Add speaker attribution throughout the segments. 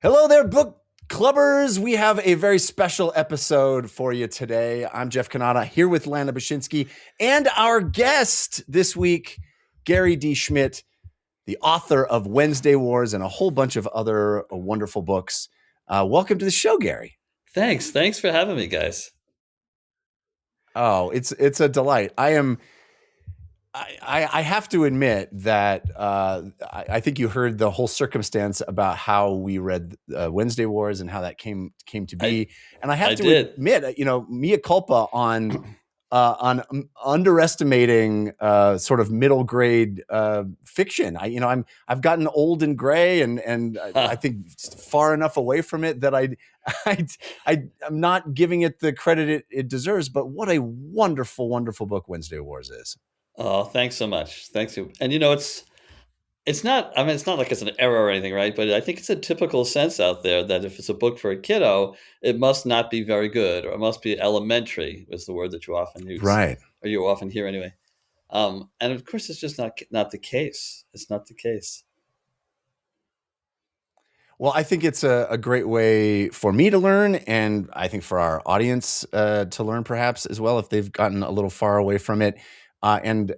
Speaker 1: Hello there, book clubbers. We have a very special episode for you today. I'm Jeff Kanata here with Lana and our guest this week, Gary D. Schmidt, the author of Wednesday Wars and a whole bunch of other wonderful books. Welcome to the show, Gary.
Speaker 2: Thanks for having me, guys.
Speaker 1: Oh, it's a delight. I have to admit that I think you heard the whole circumstance about how we read Wednesday Wars and how that came to be. And I have to admit, mea culpa on underestimating sort of middle grade fiction. I've gotten old and gray, and I think far enough away from it that I'm not giving it the credit it deserves. But what a wonderful, wonderful book Wednesday Wars is.
Speaker 2: Oh, thanks so much. Thanks you. And it's not. I mean, it's not like it's an error or anything, right? But I think it's a typical sense out there that if it's a book for a kiddo, it must not be very good, or it must be elementary. Was the word that you often use,
Speaker 1: right?
Speaker 2: Or you often hear anyway. And of course, it's just not the case. It's not the case.
Speaker 1: Well, I think it's a great way for me to learn, and I think for our audience to learn perhaps as well if they've gotten a little far away from it. And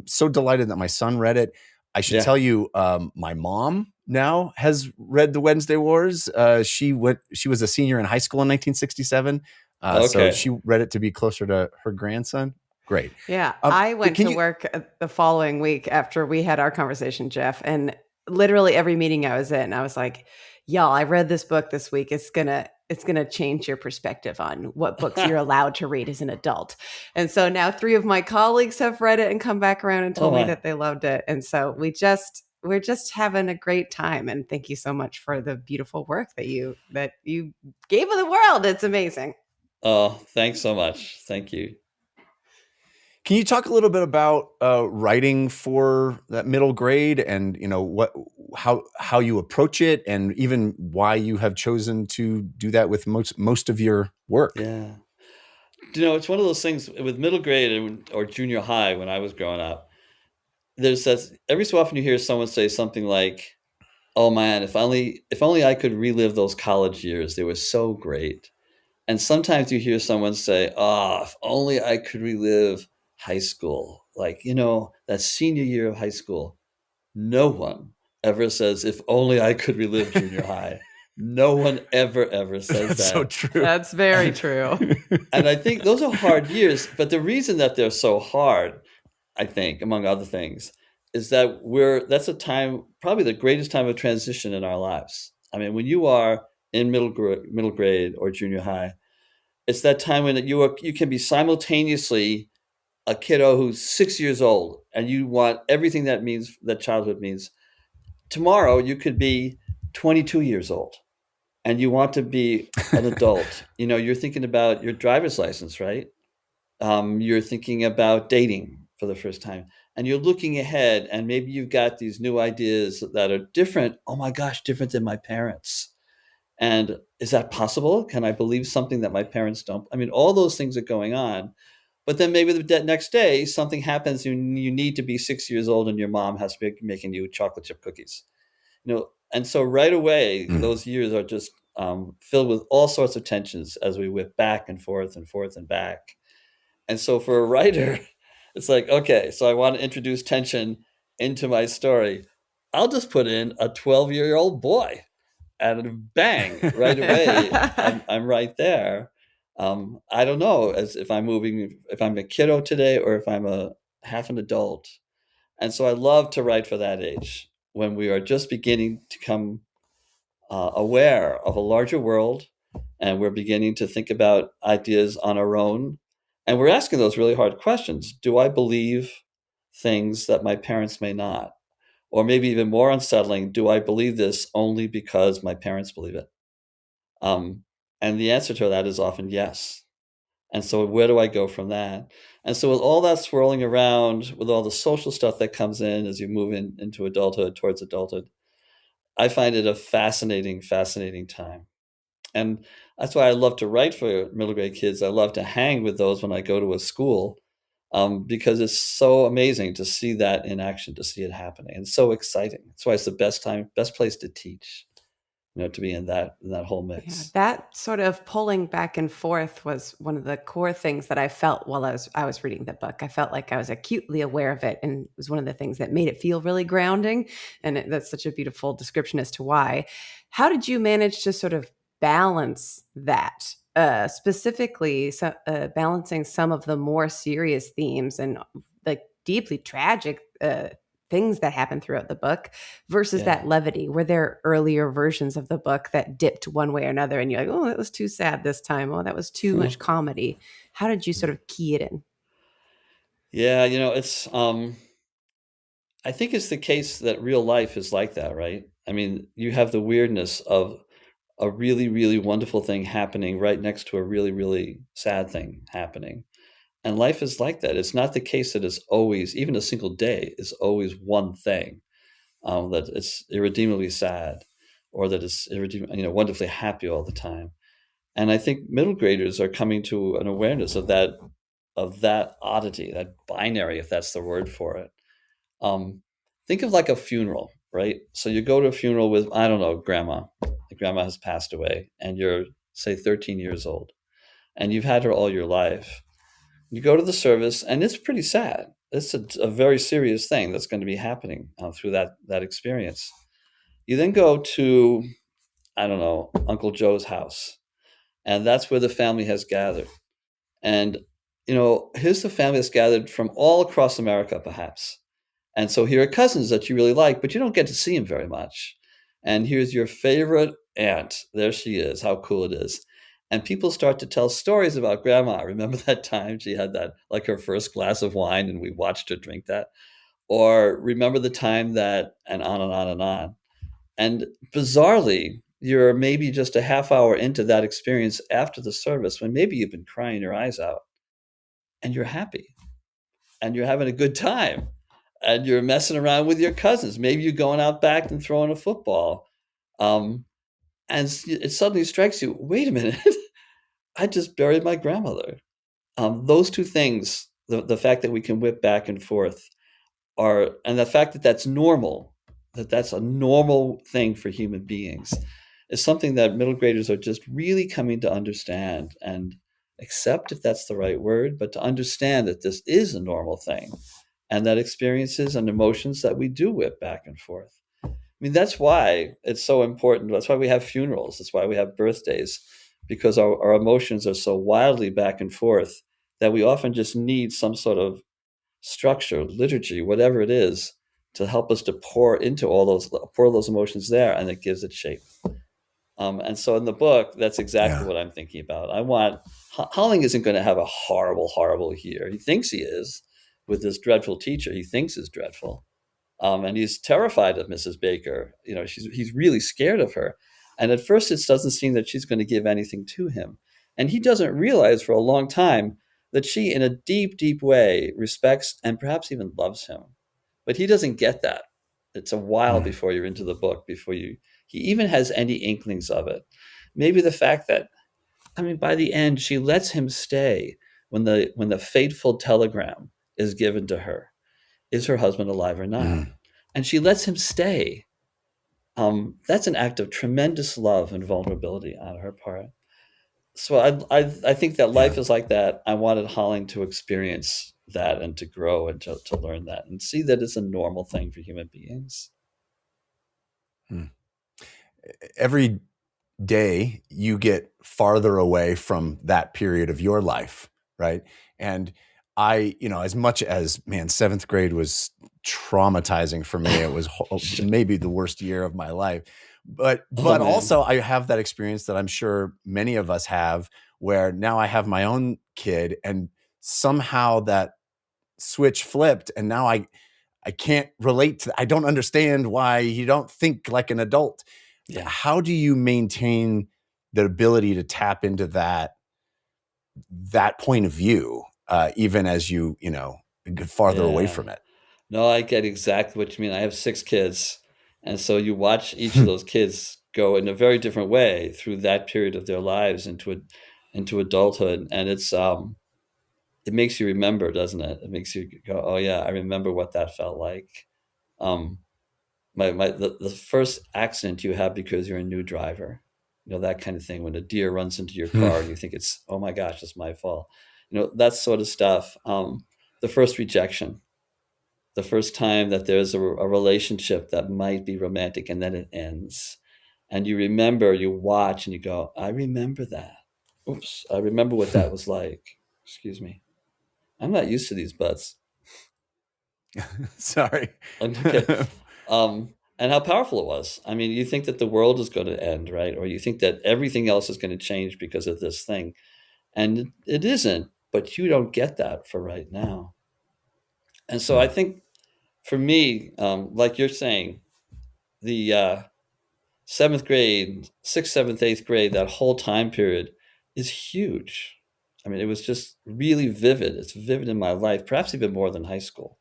Speaker 1: so delighted that my son read it. I should tell you, my mom now has read the Wednesday Wars. She was a senior in high school in 1967, so she read it to be closer to her grandson. Great.
Speaker 3: Yeah, I went to work the following week after we had our conversation, Jeff, and literally every meeting I was in, I was like, y'all, I read this book this week. It's gonna change your perspective on what books you're allowed to read as an adult. And so now 3 of my colleagues have read it and come back around and told me that they loved it. And so we're just having a great time. And thank you so much for the beautiful work that you gave to the world. It's amazing.
Speaker 2: Oh, thanks so much. Thank you.
Speaker 1: Can you talk a little bit about writing for that middle grade, and how you approach it, and even why you have chosen to do that with most of your work?
Speaker 2: Yeah, it's one of those things with middle grade or junior high when I was growing up. There's that every so often you hear someone say something like, "Oh man, if only I could relive those college years. They were so great." And sometimes you hear someone say, "Oh, if only I could relive high school, like, that senior year of high school." No one ever says, "If only I could relive junior high." No one ever says that.
Speaker 1: So true.
Speaker 3: That's very true.
Speaker 2: And I think those are hard years, but the reason that they're so hard, I think, among other things, is that that's a time, probably the greatest time of transition in our lives. I mean, when you are in middle grade or junior high, it's that time when you can be simultaneously a kiddo who's 6 years old and you want everything that childhood means. Tomorrow you could be 22 years old and you want to be an adult. You're thinking about your driver's license, right? You're thinking about dating for the first time, and you're looking ahead, and maybe you've got these new ideas that are different. Oh my gosh, different than my parents. And is that possible? Can I believe something that my parents don't? I mean, all those things are going on. But then maybe the next day, something happens. You need to be 6 years old, and your mom has to be making you chocolate chip cookies. And so right away, those years are just filled with all sorts of tensions as we whip back and forth and forth and back. And so for a writer, it's like, okay, so I want to introduce tension into my story. I'll just put in a 12-year-old boy, and bang, right away, I'm right there. I don't know if I'm a kiddo today or if I'm a half an adult. And so I love to write for that age when we are just beginning to become aware of a larger world, and we're beginning to think about ideas on our own. And we're asking those really hard questions. Do I believe things that my parents may not? Or maybe even more unsettling, do I believe this only because my parents believe it? And the answer to that is often yes. And so where do I go from that? And so with all that swirling around, with all the social stuff that comes in as you move into adulthood, towards adulthood, I find it a fascinating, fascinating time. And that's why I love to write for middle grade kids. I love to hang with those when I go to a school, because it's so amazing to see that in action, to see it happening. And so exciting. That's why it's the best place to teach. to be in that whole
Speaker 3: Yeah,
Speaker 2: mix.
Speaker 3: that sort of pulling back and forth was one of the core things that I felt while I was reading the book. I felt like I was acutely aware of it, and it was one of the things that made it feel really grounding. And that's such a beautiful description as to why. How did you manage to sort of balance that? Specifically, balancing some of the more serious themes and like deeply tragic things that happen throughout the book versus
Speaker 2: Yeah.
Speaker 3: that levity. Were there earlier versions of the book that dipped one way or another and you're like, oh, that was too sad this time, oh, that was too much comedy? How did you sort of key it in?
Speaker 2: Yeah, it's I think it's the case that real life is like that, right? I mean, you have the weirdness of a really, really wonderful thing happening right next to a really, really sad thing happening. And life is like that. It's not the case that it's always, even a single day, is always one thing, that it's irredeemably sad, or that it's wonderfully happy all the time. And I think middle graders are coming to an awareness of that oddity, that binary, if that's the word for it. Think of like a funeral, right? So you go to a funeral with, I don't know, grandma. Grandma has passed away, and you're, say, 13 years old, and you've had her all your life. You go to the service, and it's pretty sad. It's a very serious thing that's going to be happening through that experience. You then go to, I don't know, Uncle Joe's house, and that's where the family has gathered. And, here's the family that's gathered from all across America, perhaps. And so here are cousins that you really like, but you don't get to see them very much. And here's your favorite aunt. There she is. How cool it is. And people start to tell stories about grandma. Remember that time she had that, like her first glass of wine, and we watched her drink that? Or remember the time that, and on and on and on. And bizarrely, you're maybe just a half hour into that experience after the service when maybe you've been crying your eyes out, and you're happy and you're having a good time and you're messing around with your cousins. Maybe you're going out back and throwing a football. And it suddenly strikes you, wait a minute, I just buried my grandmother. Those two things, the fact that we can whip back and forth, and the fact that that's normal, that's a normal thing for human beings, is something that middle graders are just really coming to understand and accept, if that's the right word, but to understand that this is a normal thing, and that experiences and emotions that we do whip back and forth. I mean, that's why it's so important. That's why we have funerals. That's why we have birthdays, because our emotions are so wildly back and forth that we often just need some sort of structure, liturgy, whatever it is, to help us to pour those emotions there, and it gives it shape. And so in the book, that's exactly what I'm thinking about. Holling isn't going to have a horrible, horrible year. He thinks he is, with this dreadful teacher he thinks is dreadful. And he's terrified of Mrs. Baker. He's really scared of her. And at first, it doesn't seem that she's going to give anything to him. And he doesn't realize for a long time that she, in a deep, deep way, respects and perhaps even loves him. But he doesn't get that. It's a while before you're into the book, before he even has any inklings of it. Maybe the fact that, by the end, she lets him stay when the fateful telegram is given to her. Is her husband alive or not? And she lets him stay. That's an act of tremendous love and vulnerability on her part. So I think that life is like that. I wanted Holling to experience that and to grow and to learn that and see that it's a normal thing for human beings.
Speaker 1: Every day you get farther away from that period of your life, right? And I, as much as, man, 7th grade was traumatizing for me. It was maybe the worst year of my life. But also I have that experience that I'm sure many of us have, where now I have my own kid, and somehow that switch flipped, and now I can't relate to, I don't understand why you don't think like an adult. Yeah. How do you maintain the ability to tap into that point of view, even as you get farther away from it?
Speaker 2: No, I get exactly what you mean. I have 6 kids. And so you watch each of those kids go in a very different way through that period of their lives into adulthood. And it makes you remember, doesn't it? It makes you go, oh yeah, I remember what that felt like. the first accident you have because you're a new driver, that kind of thing, when a deer runs into your car and you think it's, oh my gosh, it's my fault, that sort of stuff. The first rejection, the first time that there's a relationship that might be romantic and then it ends, and you remember, you watch and you go, I remember that. Oops, I remember what that was like. Excuse me. I'm not used to these butts.
Speaker 1: Sorry.
Speaker 2: Okay. And how powerful it was. I mean, you think that the world is going to end, right? Or you think that everything else is going to change because of this thing. And it isn't, but you don't get that for right now. And so I think for me, like you're saying, the seventh grade, sixth, seventh, eighth grade, that whole time period is huge. I mean, it was just really vivid. It's vivid in my life, perhaps even more than high school.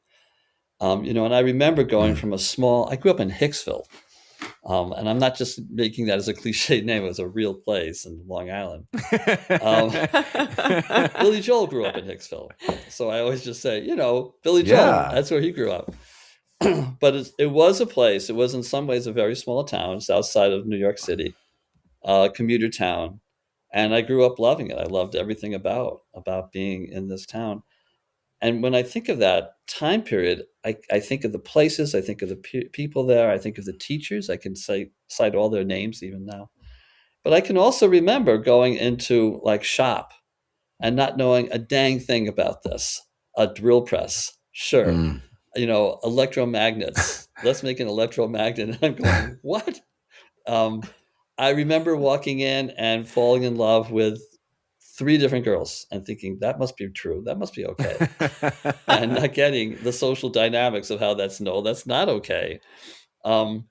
Speaker 2: And I remember going from I grew up in Hicksville, and I'm not just making that as a cliche name. It was a real place in Long Island. Billy Joel grew up in Hicksville. So I always just say, Billy Joel, that's where he grew up. But it was a place, it was in some ways a very small town. It's outside of New York City, a commuter town. And I grew up loving it. I loved everything about being in this town. And when I think of that time period, I think of the places, I think of the people there, I think of the teachers. I can cite all their names even now. But I can also remember going into like shop and not knowing a dang thing about this. A drill press, sure. Electromagnets. Let's make an electromagnet. And I'm going, what? I remember walking in and falling in love with 3 different girls and thinking that must be true. That must be okay. And not getting the social dynamics of how that's not okay. I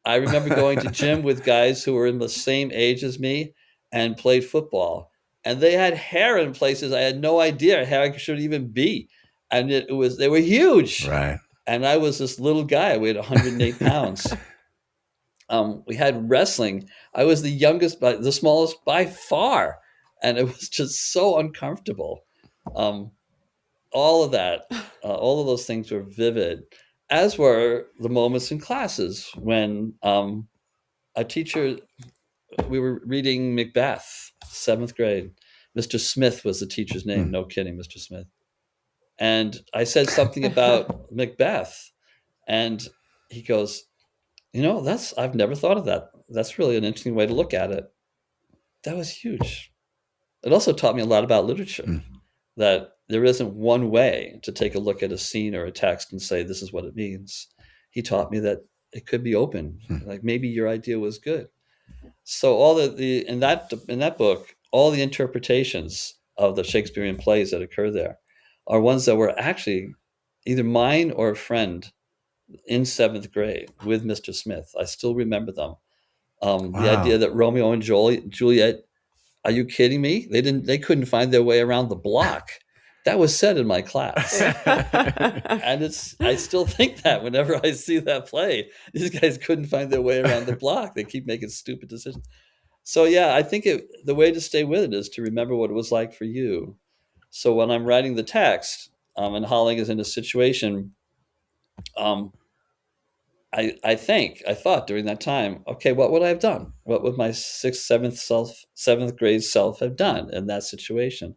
Speaker 2: remember going to gym with guys who were in the same age as me and played football. And they had hair in places I had no idea how I should even be. And they were huge.
Speaker 1: Right.
Speaker 2: And I was this little guy. I weighed 108 pounds. We had wrestling. I was the youngest, but the smallest by far. And it was just so uncomfortable. All of that, all of those things were vivid, as were the moments in classes when a teacher, we were reading Macbeth, 7th grade. Mr. Smith was the teacher's name. No kidding, Mr. Smith. And I said something about Macbeth. And he goes, I've never thought of that. That's really an interesting way to look at it. That was huge. It also taught me a lot about literature, that there isn't one way to take a look at a scene or a text and say, this is what it means. He taught me that it could be open. Like maybe your idea was good. So all in that book, all the interpretations of the Shakespearean plays that occur there are ones that were actually either mine or a friend in 7th grade with Mr. Smith. I still remember them. Wow. The idea that Romeo and Juliet, are you kidding me? They couldn't find their way around the block. That was said in my class. And I still think that whenever I see that play, these guys couldn't find their way around the block. They keep making stupid decisions. So yeah, I think the way to stay with it is to remember what it was like for you. So when I'm writing the text, and Holling is in a situation, I thought during that time, okay, what would I have done? What would my 7th grade self have done in that situation?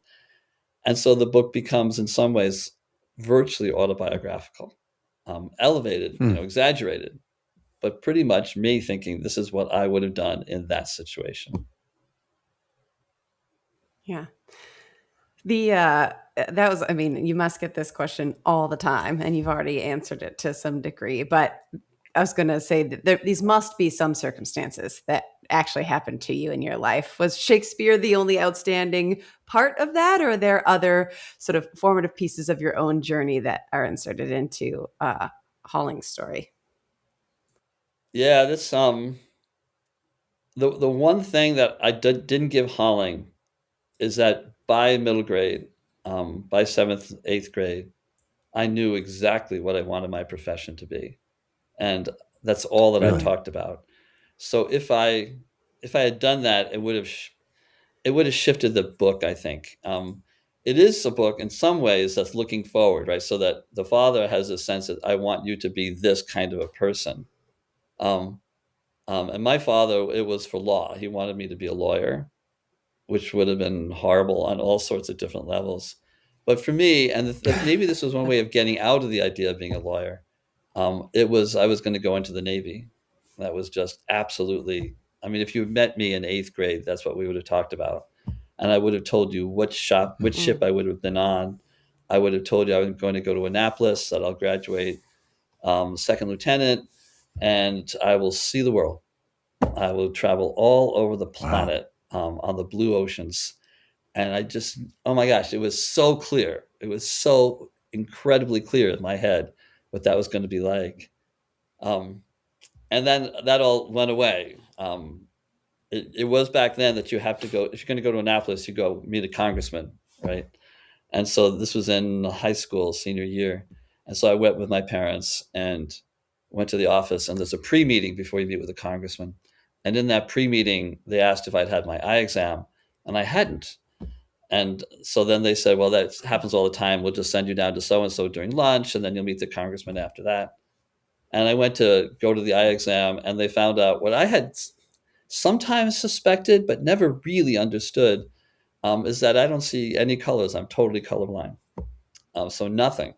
Speaker 2: And so the book becomes, in some ways, virtually autobiographical, elevated, exaggerated, but pretty much me thinking this is what I would have done in that situation.
Speaker 3: Yeah. You must get this question all the time, and you've already answered it to some degree, but I was going to say that these must be some circumstances that actually happened to you in your life. Was Shakespeare the only outstanding part of that, or are there other sort of formative pieces of your own journey that are inserted into Holling's story?
Speaker 2: Yeah, this the one thing that I didn't give Holling is that by middle grade, by 7th, 8th grade, I knew exactly what I wanted my profession to be. And that's all that I talked about. So if I had done that, it would have shifted the book, I think. It is a book in some ways that's looking forward, right? So that the father has a sense that I want you to be this kind of a person. Um, and my father, it was for law. He wanted me to be a lawyer, which would have been horrible on all sorts of different levels. But for me, and maybe this was one way of getting out of the idea of being a lawyer, it was I was going to go into the Navy. That was just absolutely. I mean, if you met me in 8th grade, that's what we would have talked about, and I would have told you which ship I would have been on. I would have told you I was going to go to Annapolis, that I'll graduate second lieutenant, and I will see the world. I will travel all over the planet on the blue oceans. And I just, oh my gosh, it was so clear. It was so incredibly clear in my head what that was going to be like. And then that all went away. It was back then that you have to go, if you're going to go to Annapolis, you go meet a congressman, right? And so this was in high school, senior year. And so I went with my parents and went to the office, and there's a pre-meeting before you meet with a congressman. And in that pre-meeting, they asked if I'd had my eye exam, and I hadn't. And so then they said, well, that happens all the time. We'll just send you down to so-and-so during lunch, and then you'll meet the congressman after that. And I went to go to the eye exam, and they found out what I had sometimes suspected, but never really understood, is that I don't see any colors. I'm totally colorblind. So nothing.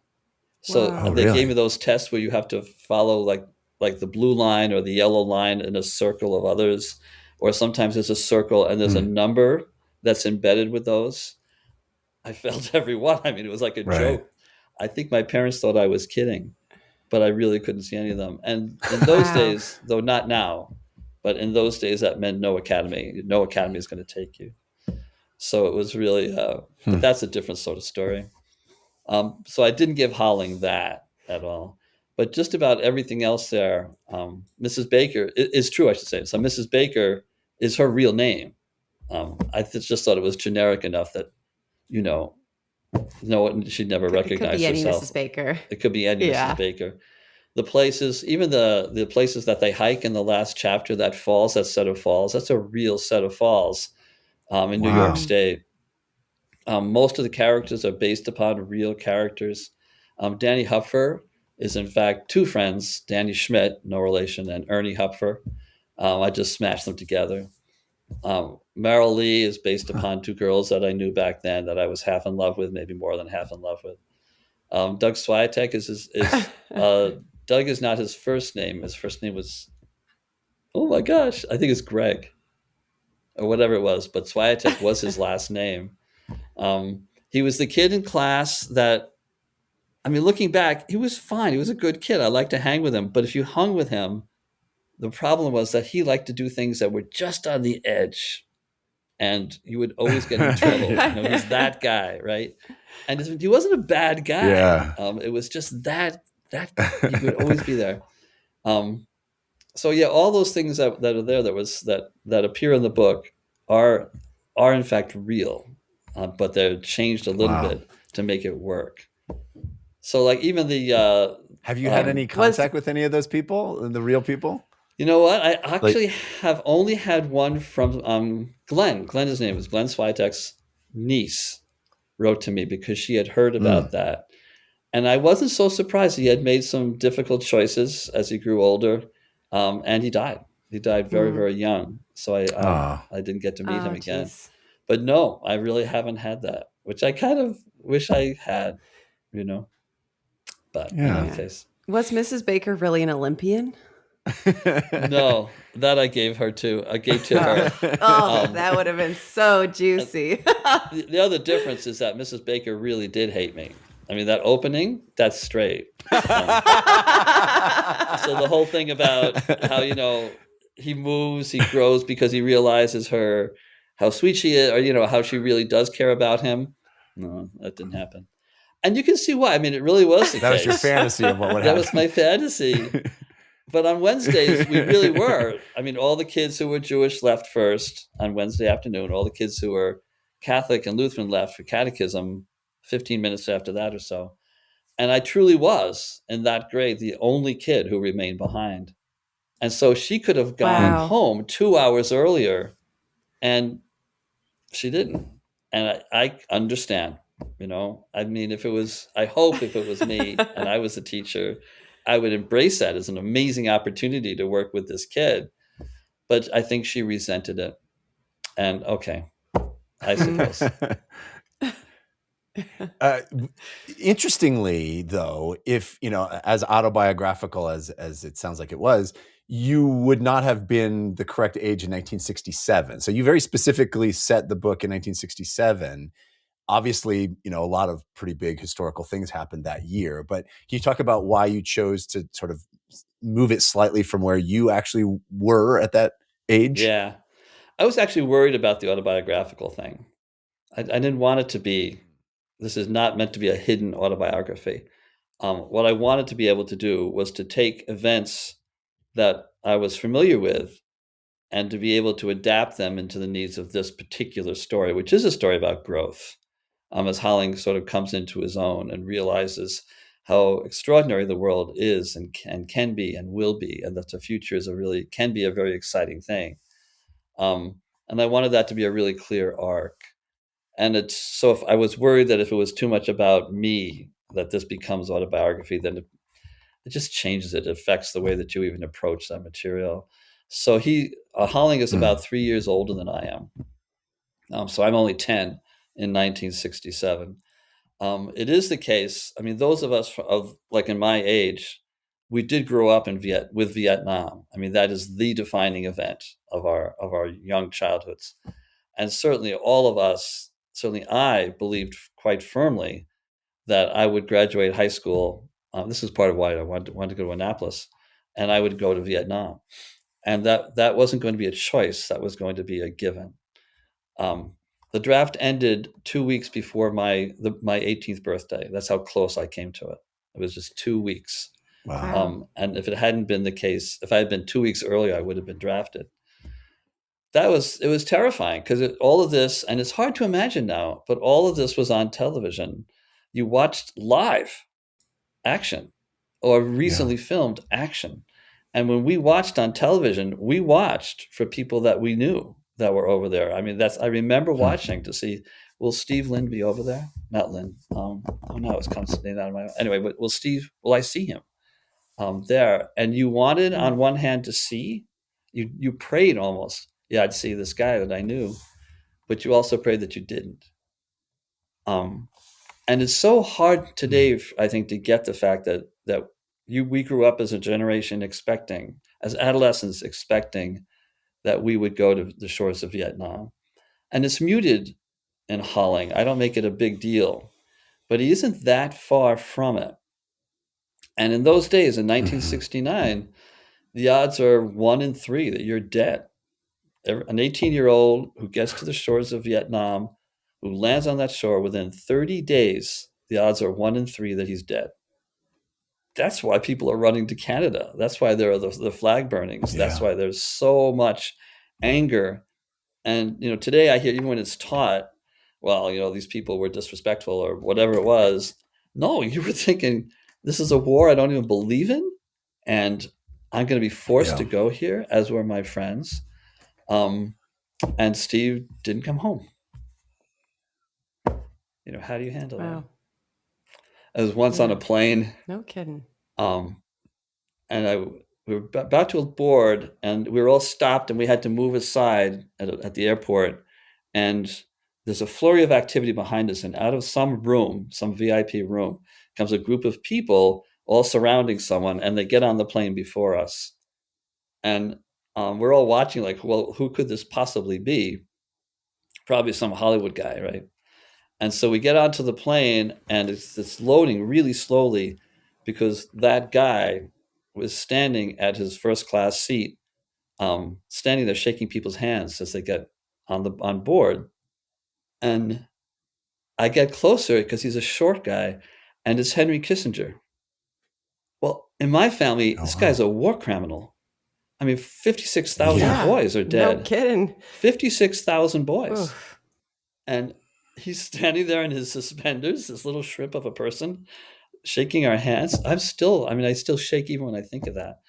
Speaker 2: So
Speaker 3: Wow.
Speaker 2: they
Speaker 1: really?
Speaker 2: gave me those tests where you have to follow like the blue line or the yellow line in a circle of others, or sometimes there's a circle and there's a number that's embedded with those. I failed every one. I mean, it was like a joke. I think my parents thought I was kidding, but I really couldn't see any of them. And in those days, though not now, but in those days, that meant no academy. No academy is going to take you. So it was really, but that's a different sort of story. So I didn't give Holling that at all. But just about everything else there, Mrs. Baker is true, I should say. So Mrs. Baker is her real name. I just thought it was generic enough that, no one, she'd never recognize herself.
Speaker 3: It could be any Mrs. Baker.
Speaker 2: It could be any Mrs. Baker. The places, even the places that they hike in the last chapter, that set of falls, that's a real set of falls in New York State. Most of the characters are based upon real characters. Danny Hupfer is, in fact, two friends, Danny Schmidt, no relation, and Ernie Hupfer. I just smashed them together. Meryl Lee is based upon two girls that I knew back then that I was half in love with, maybe more than half in love with. Doug Swiatek is Doug is not his first name. His first name was, oh my gosh, I think it's Greg or whatever it was, but Swiatek was his last name. He was the kid in class that, I mean, looking back, he was fine. He was a good kid. I liked to hang with him. But if you hung with him, the problem was that he liked to do things that were just on the edge. And you would always get in trouble. He's that guy, right? And he wasn't a bad guy.
Speaker 1: Yeah.
Speaker 2: It was just that he would always be there. So yeah, all those things that are there that appear in the book are in fact real. But they're changed a little bit to make it work. So like even the... have
Speaker 1: you had any contact with any of those people, the real people?
Speaker 2: You know what? I actually have only had one from Glenn. His name is Glenn Swiatek's niece wrote to me because she had heard about that. And I wasn't so surprised. He had made some difficult choices as he grew older. And he died. He died very, very young. So I didn't get to meet him again. Geez. But no, I really haven't had that, which I kind of wish I had, But in any case.
Speaker 3: Was Mrs. Baker really an Olympian?
Speaker 2: No, that I gave her to. I gave to her.
Speaker 3: That would have been so juicy.
Speaker 2: The other difference is that Mrs. Baker really did hate me. I mean, that opening, that's straight. So the whole thing about how, he moves, he grows because he realizes how sweet she is, or, how she really does care about him. No, that didn't happen. And you can see why. I mean, it really was the
Speaker 1: That
Speaker 2: case.
Speaker 1: was your fantasy of what would happen.
Speaker 2: That was my fantasy. But on Wednesdays, we really were. I mean, all the kids who were Jewish left first on Wednesday afternoon. All the kids who were Catholic and Lutheran left for catechism 15 minutes after that or so. And I truly was, in that grade, the only kid who remained behind. And so she could have gone home 2 hours earlier, and she didn't. And I understand, I mean, I hope if it was me and I was a teacher, I would embrace that as an amazing opportunity to work with this kid. But I think she resented it. And okay, I suppose.
Speaker 1: Interestingly, though, if, as autobiographical as it sounds like it was, you would not have been the correct age in 1967. So you very specifically set the book in 1967. Obviously, a lot of pretty big historical things happened that year. But can you talk about why you chose to sort of move it slightly from where you actually were at that age?
Speaker 2: Yeah. I was actually worried about the autobiographical thing. I didn't want it to be, this is not meant to be a hidden autobiography. What I wanted to be able to do was to take events that I was familiar with and to be able to adapt them into the needs of this particular story, which is a story about growth. As Holling sort of comes into his own and realizes how extraordinary the world is and can be and will be, and that the future can be a very exciting thing. And I wanted that to be a really clear arc. And if I was worried that if it was too much about me, that this becomes autobiography, then it just changes it. It affects the way that you even approach that material. So Holling is about 3 years older than I am. So I'm only 10 in 1967. It is the case. I mean, those of us in my age, we did grow up with Vietnam. I mean, that is the defining event of our young childhoods. And certainly I believed quite firmly that I would graduate high school. This is part of why I wanted to go to Annapolis, and I would go to Vietnam. And that wasn't going to be a choice. That was going to be a given. The draft ended 2 weeks before my 18th birthday. That's how close I came to it. It was just 2 weeks.
Speaker 1: Wow.
Speaker 2: And if it hadn't been the case, if I had been 2 weeks earlier, I would have been drafted. It was terrifying because all of this, and it's hard to imagine now, but all of this was on television. You watched live action or recently filmed action. And when we watched on television, we watched for people that we knew that were over there. I mean, I remember watching to see, will Steve Lynn be over there? Not Lynn. It's coming out of my, anyway, but will I see him there? And you wanted on one hand to see, you prayed almost, I'd see this guy that I knew, but you also prayed that you didn't. And it's so hard today, I think, to get the fact that we grew up as a generation as adolescents expecting that we would go to the shores of Vietnam. And it's muted in Holling. I don't make it a big deal, but he isn't that far from it. And in those days, in 1969, the odds are 1 in 3 that you're dead. An 18-year-old who gets to the shores of Vietnam, who lands on that shore within 30 days, the odds are 1 in 3 that he's dead. That's why people are running to Canada. That's why there are the flag burnings. Yeah. That's why there's so much anger. And, today I hear, even when it's taught, well, these people were disrespectful or whatever it was. No, you were thinking, this is a war I don't even believe in. And I'm going to be forced to go here, as were my friends. And Steve didn't come home. How do you handle that? I was once on a plane.
Speaker 3: No kidding.
Speaker 2: And we were about to board, and we were all stopped, and we had to move aside at the airport. And there's a flurry of activity behind us, and out of some VIP room, comes a group of people all surrounding someone, and they get on the plane before us. And we're all watching like, well, who could this possibly be? Probably some Hollywood guy, right? And so we get onto the plane, and it's loading really slowly because that guy was standing at his first class seat, standing there shaking people's hands as they get on board. And I get closer because he's a short guy, and it's Henry Kissinger. Well, in my family, this guy's a war criminal. I mean, 56,000 boys are dead.
Speaker 3: No kidding.
Speaker 2: 56,000 boys.
Speaker 3: Oof.
Speaker 2: And he's standing there in his suspenders, this little shrimp of a person, shaking our hands. I still shake even when I think of that.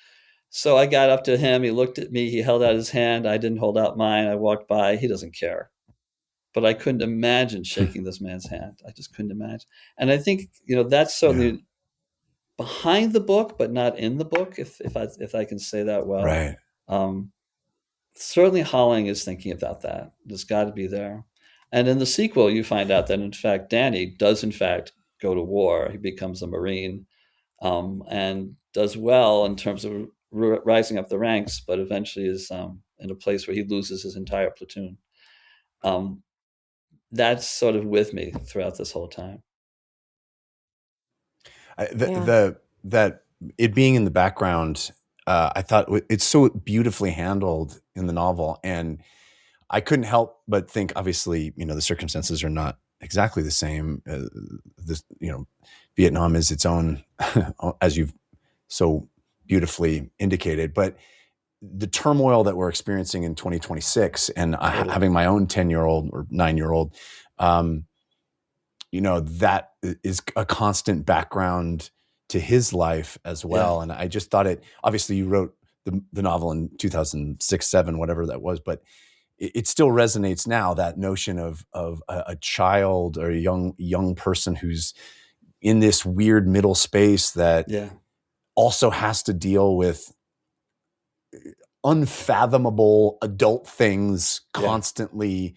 Speaker 2: So I got up to him. He looked at me. He held out his hand. I didn't hold out mine. I walked by. He doesn't care. But I couldn't imagine shaking this man's hand. I just couldn't imagine. And I think, that's certainly behind the book, but not in the book, if I can say that well.
Speaker 1: Right.
Speaker 2: Certainly Holling is thinking about that. There's got to be there. And in the sequel, you find out that, in fact, Danny does, in fact, go to war. He becomes a Marine, and does well in terms of rising up the ranks, but eventually is in a place where he loses his entire platoon. That's sort of with me throughout this whole time.
Speaker 1: That it being in the background, I thought it's so beautifully handled in the novel, and I couldn't help but think, obviously, the circumstances are not exactly the same. Vietnam is its own, as you've so beautifully indicated, but the turmoil that we're experiencing in 2026, and having my own 10-year-old or 9-year-old, that is a constant background to his life as well. Yeah. And I just thought obviously you wrote the novel in 2006, 7, whatever that was, but it still resonates now, that notion of a child or a young person who's in this weird middle space that also has to deal with unfathomable adult things constantly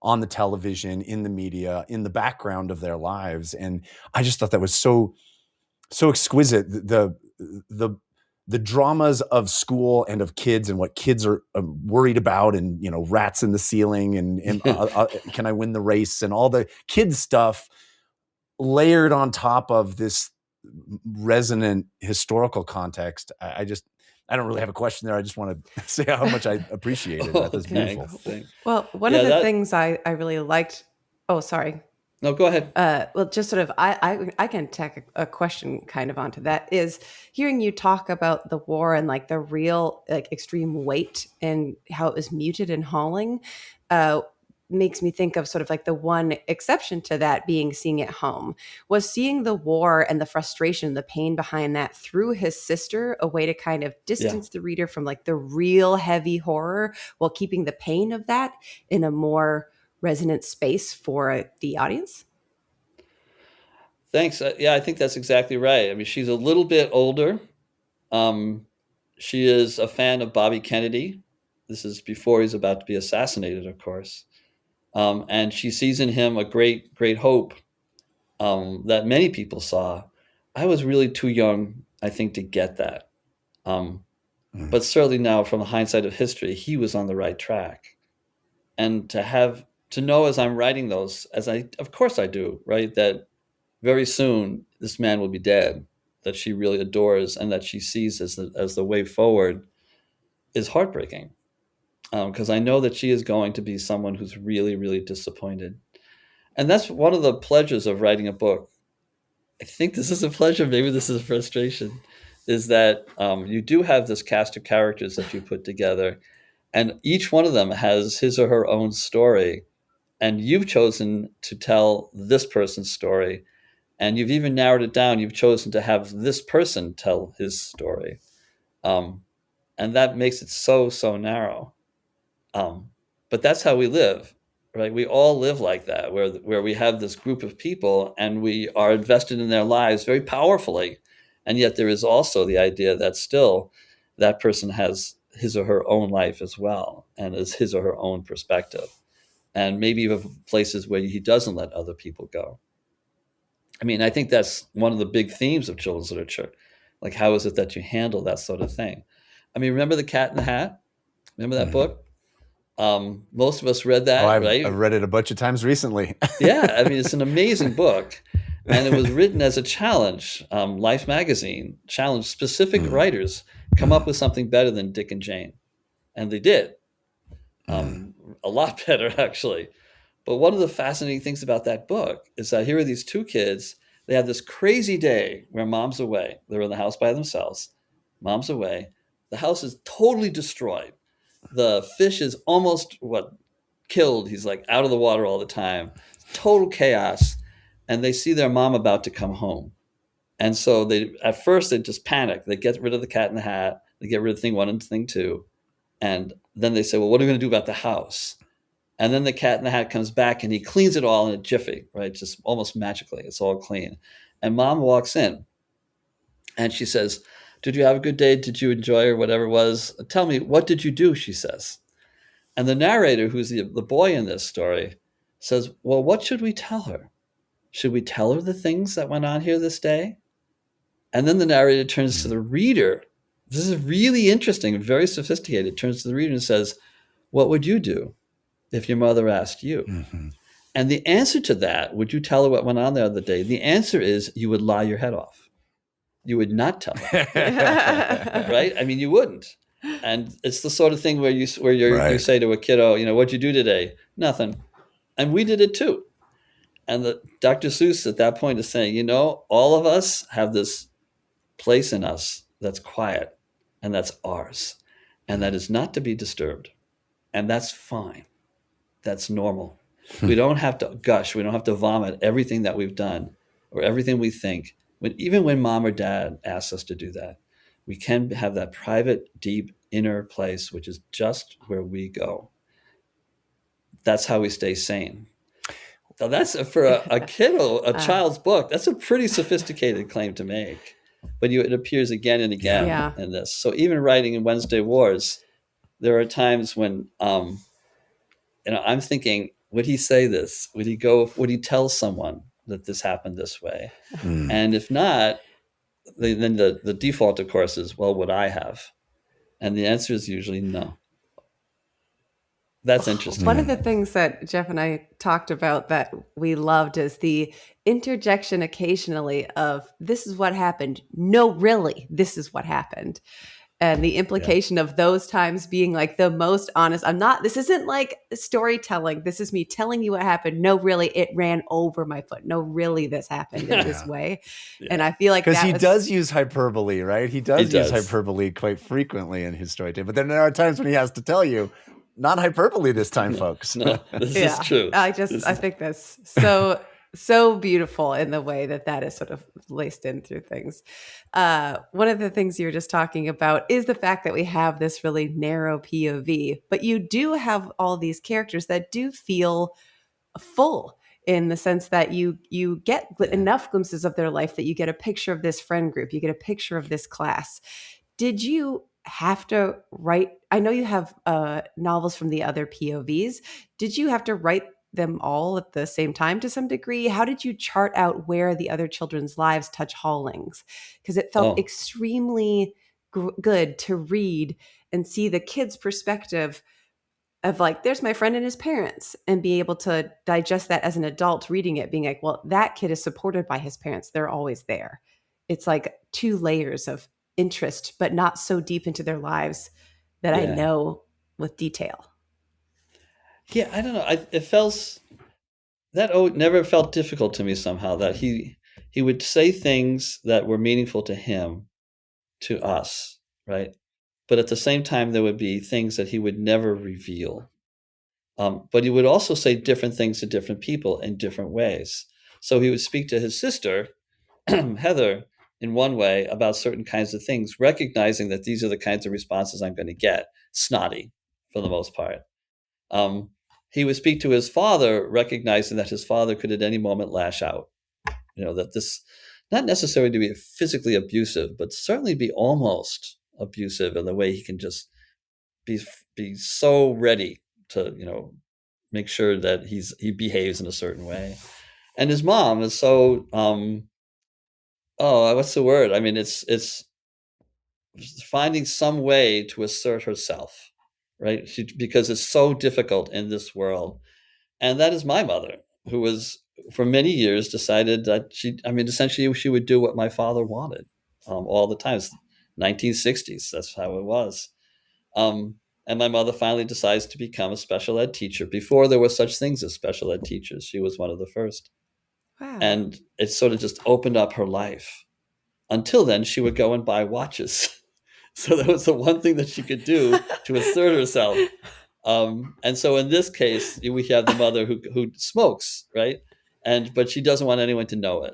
Speaker 1: on the television, in the media, in the background of their lives. And I just thought that was so exquisite. The dramas of school and of kids, and what kids are worried about, and rats in the ceiling, and can I win the race, and all the kids stuff layered on top of this resonant historical context. I don't really have a question there. I just want to say how much I appreciate it. That's beautiful.
Speaker 2: Thanks.
Speaker 3: Well, one of the things I really liked. Oh, sorry.
Speaker 2: No, go ahead.
Speaker 3: Well, just sort of, I can tack a question kind of onto that, is hearing you talk about the war and like the real extreme weight and how it was muted in Holling, makes me think of sort of like the one exception to that being Seeing It Home. Was seeing the war and the frustration, the pain behind that through his sister a way to kind of distance the reader from like the real heavy horror, while keeping the pain of that in a more resonant space for the audience?
Speaker 2: Thanks. I think that's exactly right. I mean, she's a little bit older. She is a fan of Bobby Kennedy. This is before he's about to be assassinated, of course. And she sees in him a great, great hope that many people saw. I was really too young, I think, to get that. But certainly now, from the hindsight of history, he was on the right track. And to know, as I'm writing those, of course I do, right, that very soon this man will be dead, that she really adores and that she sees as the way forward, is heartbreaking. Because I know that she is going to be someone who's really, really disappointed. And that's one of the pleasures of writing a book. I think this is a pleasure, maybe this is a frustration, is that you do have this cast of characters that you put together, and each one of them has his or her own story. And you've chosen to tell this person's story. And you've even narrowed it down. You've chosen to have this person tell his story. And that makes it so, so narrow. But that's how we live, right? We all live like that, where we have this group of people and we are invested in their lives very powerfully. And yet there is also the idea that still that person has his or her own life as well, and is his or her own perspective. And maybe even places where he doesn't let other people go. I mean, I think that's one of the big themes of children's literature. Like, how is it that you handle that sort of thing? I mean, remember The Cat in the Hat? Remember that book? Most of us read that, right?
Speaker 1: I've read it a bunch of times recently.
Speaker 2: Yeah, I mean, it's an amazing book. And it was written as a challenge. Life magazine challenged specific writers, come up with something better than Dick and Jane. And they did. A lot better, actually. But one of the fascinating things about that book is that here are these two kids. They have this crazy day where mom's away. They're in the house by themselves. Mom's away. The house is totally destroyed. The fish is almost killed. He's like out of the water all the time. Total chaos. And they see their mom about to come home. And so at first they just panic. They get rid of the Cat in the Hat. They get rid of thing 1 and thing 2. And then they say, well, what are we going to do about the house? And then the Cat in the Hat comes back and he cleans it all in a jiffy, right? Just almost magically. It's all clean. And mom walks in And she says, did you have a good day? Did you enjoy, or whatever it was? Tell me, what did you do? She says. And the narrator, who's the boy in this story, says, well, what should we tell her? Should we tell her the things that went on here this day? And then the narrator turns to the reader. This is really interesting, very sophisticated. Turns to the reader and says, what would you do if your mother asked you? Mm-hmm. And the answer to that, would you tell her what went on the other day? The answer is you would lie your head off. You would not tell her, right? I mean, you wouldn't. And it's the sort of thing where you say to a kiddo, what'd you do today? Nothing. And we did it too. And Dr. Seuss at that point is saying, all of us have this place in us that's quiet, and that's ours, and that is not to be disturbed. And that's fine. That's normal. We don't have to gush. We don't have to vomit everything that we've done or everything we think. Even when mom or dad asks us to do that, we can have that private, deep, inner place, which is just where we go. That's how we stay sane. So that's for a kiddo, a child's book. That's a pretty sophisticated claim to make. But it appears again and again in this. So even writing in Wednesday Wars, there are times when I'm thinking, would he say this? Would he tell someone that this happened this way? And if not, then the default, of course, is, well, would I have? And the answer is usually no. That's interesting.
Speaker 3: One of the things that Jeff and I talked about that we loved is the interjection occasionally of, this is what happened. No, really, this is what happened. And the implication of those times being like the most honest. This isn't like storytelling. This is me telling you what happened. No, really, it ran over my foot. No, really, this happened in this way. Yeah. And I feel like
Speaker 1: because he does use hyperbole, right? He does use hyperbole quite frequently in his storytelling. But then there are times when he has to tell you, not hyperbole this time, folks.
Speaker 2: No, this is true.
Speaker 3: I think that's so beautiful in the way that is sort of laced in through things. One of the things you were just talking about is the fact that we have this really narrow POV, but you do have all these characters that do feel full in the sense that you get enough glimpses of their life that you get a picture of this friend group, you get a picture of this class. Did you have to write? I know you have novels from the other POVs. Did you have to write them all at the same time to some degree? How did you chart out where the other children's lives touch Hollings? Because it felt extremely good to read and see the kid's perspective of like, there's my friend and his parents, and be able to digest that as an adult reading it, being like, well, that kid is supported by his parents. They're always there. It's like two layers of interest, but not so deep into their lives that I know with detail.
Speaker 2: Yeah, I don't know. It felt that never felt difficult to me somehow, that he would say things that were meaningful to him, to us, right? But at the same time, there would be things that he would never reveal. But he would also say different things to different people in different ways. So he would speak to his sister, Heather, in one way about certain kinds of things, recognizing that these are the kinds of responses I'm going to get, snotty for the most part. He would speak to his father, recognizing that his father could at any moment lash out. That this, not necessarily to be physically abusive, but certainly be almost abusive in the way he can just be so ready to, make sure that he behaves in a certain way. And his mom is so, what's the word? I mean, it's finding some way to assert herself, right? Because it's so difficult in this world. And that is my mother, who was, for many years, decided that essentially she would do what my father wanted all the time. 1960s, that's how it was. And my mother finally decides to become a special ed teacher. Before there were such things as special ed teachers, she was one of the first.
Speaker 3: Wow.
Speaker 2: And it sort of just opened up her life. Until then, she would go and buy watches. So that was the one thing that she could do to assert herself. And so in this case, we have the mother who smokes, right? But she doesn't want anyone to know it.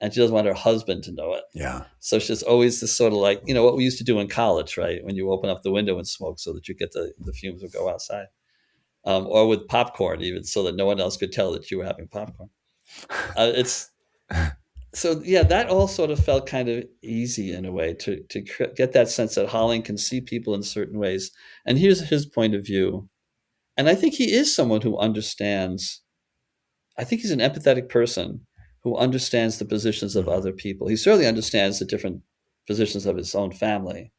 Speaker 2: And she doesn't want her husband to know it.
Speaker 1: Yeah.
Speaker 2: So she's always this sort of like, what we used to do in college, right? When you open up the window and smoke so that you get the fumes would go outside. Or with popcorn even, so that no one else could tell that you were having popcorn. So yeah, that all sort of felt kind of easy in a way to get that sense that Holling can see people in certain ways. And here's his point of view. And I think he is someone who understands. I think he's an empathetic person who understands the positions of
Speaker 1: Mhm.
Speaker 2: other people. He certainly understands the different positions of his own family.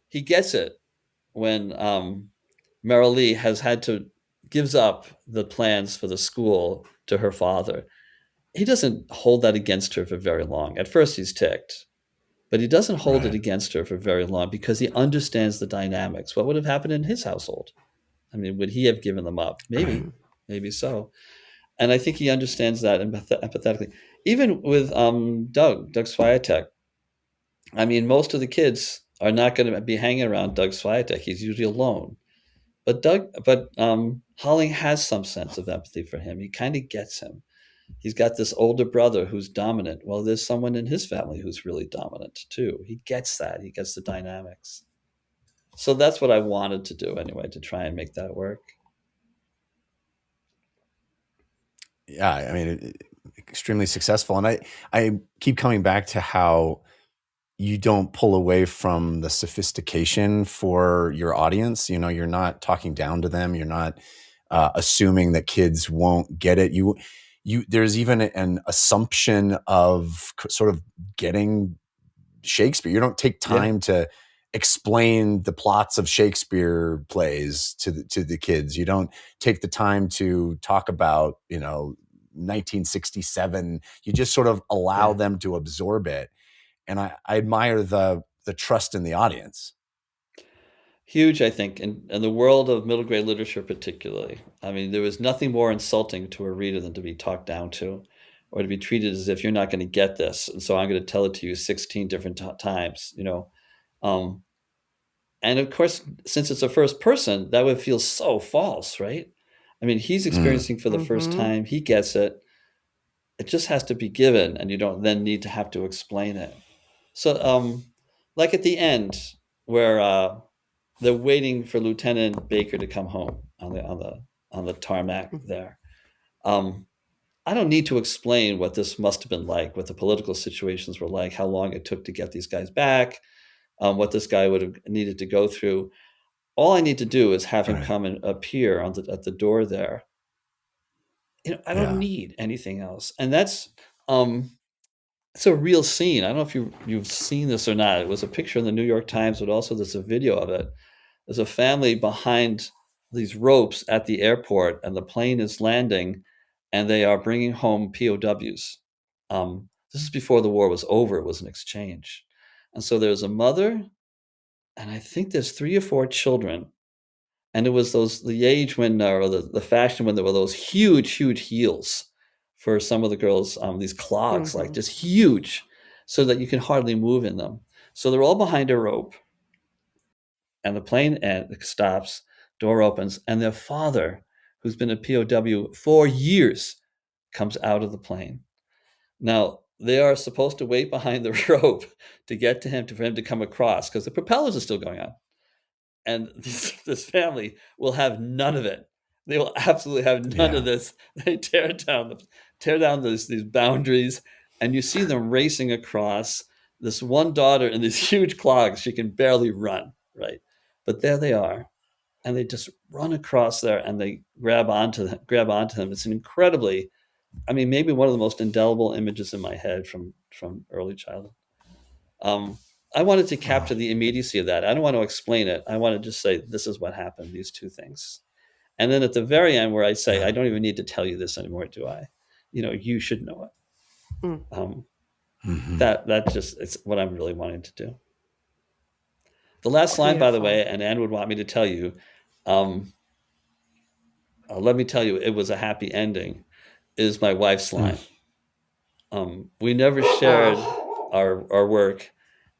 Speaker 2: He gets it when Merrill Lee has had to gives up the plans for the school to her father. He doesn't hold that against her for very long. At first, he's ticked, but he doesn't hold it
Speaker 1: Right.
Speaker 2: against her for very long because he understands the dynamics. What would have happened in his household? I mean, would he have given them up? Maybe,
Speaker 3: Mhm.
Speaker 2: maybe so. And I think he understands that empathetically. Even with Doug Swiatek, I mean, most of the kids are not going to be hanging around Doug Swiatek. He's usually alone. But Holling has some sense of empathy for him. He kind of gets him. He's got this older brother who's dominant. Well, there's someone in his family who's really dominant too. He gets that. He gets the dynamics. So that's what I wanted to do anyway, to try and make that work.
Speaker 1: Yeah, I mean, extremely successful. And I keep coming back to how you don't pull away from the sophistication for your audience. You know, you're not talking down to them. You're not assuming that kids won't get it. There's even an assumption of sort of getting Shakespeare. You don't take
Speaker 2: Yeah.
Speaker 1: time to explain the plots of Shakespeare plays to the kids. You don't take the time to talk about, 1967. You just sort of allow
Speaker 2: Yeah.
Speaker 1: them to absorb it. And I admire the trust in the audience.
Speaker 2: Huge, I think, in the world of middle grade literature, particularly. I mean, there was nothing more insulting to a reader than to be talked down to or to be treated as if you're not going to get this. And so I'm going to tell it to you 16 different times, Um, and of course, since it's a first person, that would feel so false, right? I mean, he's
Speaker 1: Mm.
Speaker 2: experiencing for the first
Speaker 3: Mhm.
Speaker 2: time, he gets it. It just has to be given, and you don't then need to have to explain it. So, like at the end, where they're waiting for Lieutenant Baker to come home on the tarmac
Speaker 3: Mhm.
Speaker 2: there. Um, I don't need to explain what this must have been like, what the political situations were like, how long it took to get these guys back, what this guy would have needed to go through. All I need to do is have him
Speaker 1: Right.
Speaker 2: come and appear at the door there. I don't
Speaker 1: Yeah.
Speaker 2: need anything else, and um, it's a real scene. I don't know if you've seen this or not. It was a picture in the New York Times, but also there's a video of it. There's a family behind these ropes at the airport, and the plane is landing, and they are bringing home POWs. This is before the war was over; it was an exchange, and so there's a mother, and I think there's 3 or 4 children, and it was the age when or the fashion when there were those huge heels for some of the girls, these clogs, like
Speaker 3: Mhm.
Speaker 2: just huge, so that you can hardly move in them. So they're all behind a rope, and the plane stops, door opens, and their father, who's been a POW for years, comes out of the plane. Now, they are supposed to wait behind the rope to get to him, for him to come across, because the propellers are still going on. And this family will have none of it. They will absolutely have none of
Speaker 1: Yeah.
Speaker 2: this. They tear down these boundaries, and you see them racing across. This one daughter in these huge clogs, she can barely run, right? But there they are, and they just run across there, and they grab onto them. It's an incredibly, I mean, maybe one of the most indelible images in my head from early childhood. Um, I wanted to
Speaker 1: Oh,
Speaker 2: capture the immediacy of that. I don't want to explain it. I want to just say, this is what happened, these two things. And then at the very end, where I say,
Speaker 1: yeah.
Speaker 2: I don't even need to tell you this anymore, do I? You should know it.
Speaker 3: Mm.
Speaker 2: Um,
Speaker 1: Mhm.
Speaker 2: that just, it's what I'm really wanting to do. The last line, by the
Speaker 3: Beautiful.
Speaker 2: way, and Anne would want me to tell you, um, let me tell you, it was a happy ending, is my wife's
Speaker 1: Mm.
Speaker 2: line. We never shared
Speaker 3: Oh.
Speaker 2: our work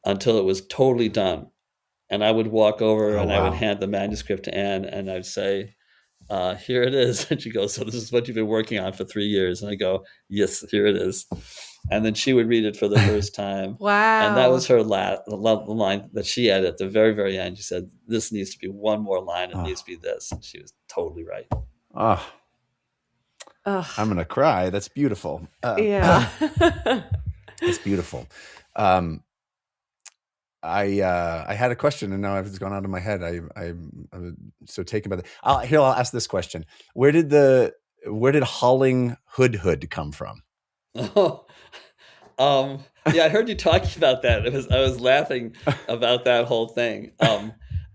Speaker 2: until it was totally done. And I would walk over
Speaker 1: Oh,
Speaker 2: and I would
Speaker 1: wow.
Speaker 2: hand the manuscript to Anne, and I'd say, here it is. And she goes, so this is what you've been working on for 3 years. And I go, yes, here it is. And then she would read it for the first time. And that
Speaker 3: Wow.
Speaker 2: was her the line that she added at the very, very end. She said, this needs to be one more line. It needs
Speaker 1: Oh,
Speaker 2: to be this. And she was totally right.
Speaker 1: oh, I'm gonna cry. That's beautiful.
Speaker 3: Yeah.
Speaker 1: It's beautiful. I had a question and now it's gone out of my head. I'm so taken by that. I'll ask this question. Where did Holling Hood come from?
Speaker 2: Oh, yeah, I heard you talking about that. I was laughing about that whole thing.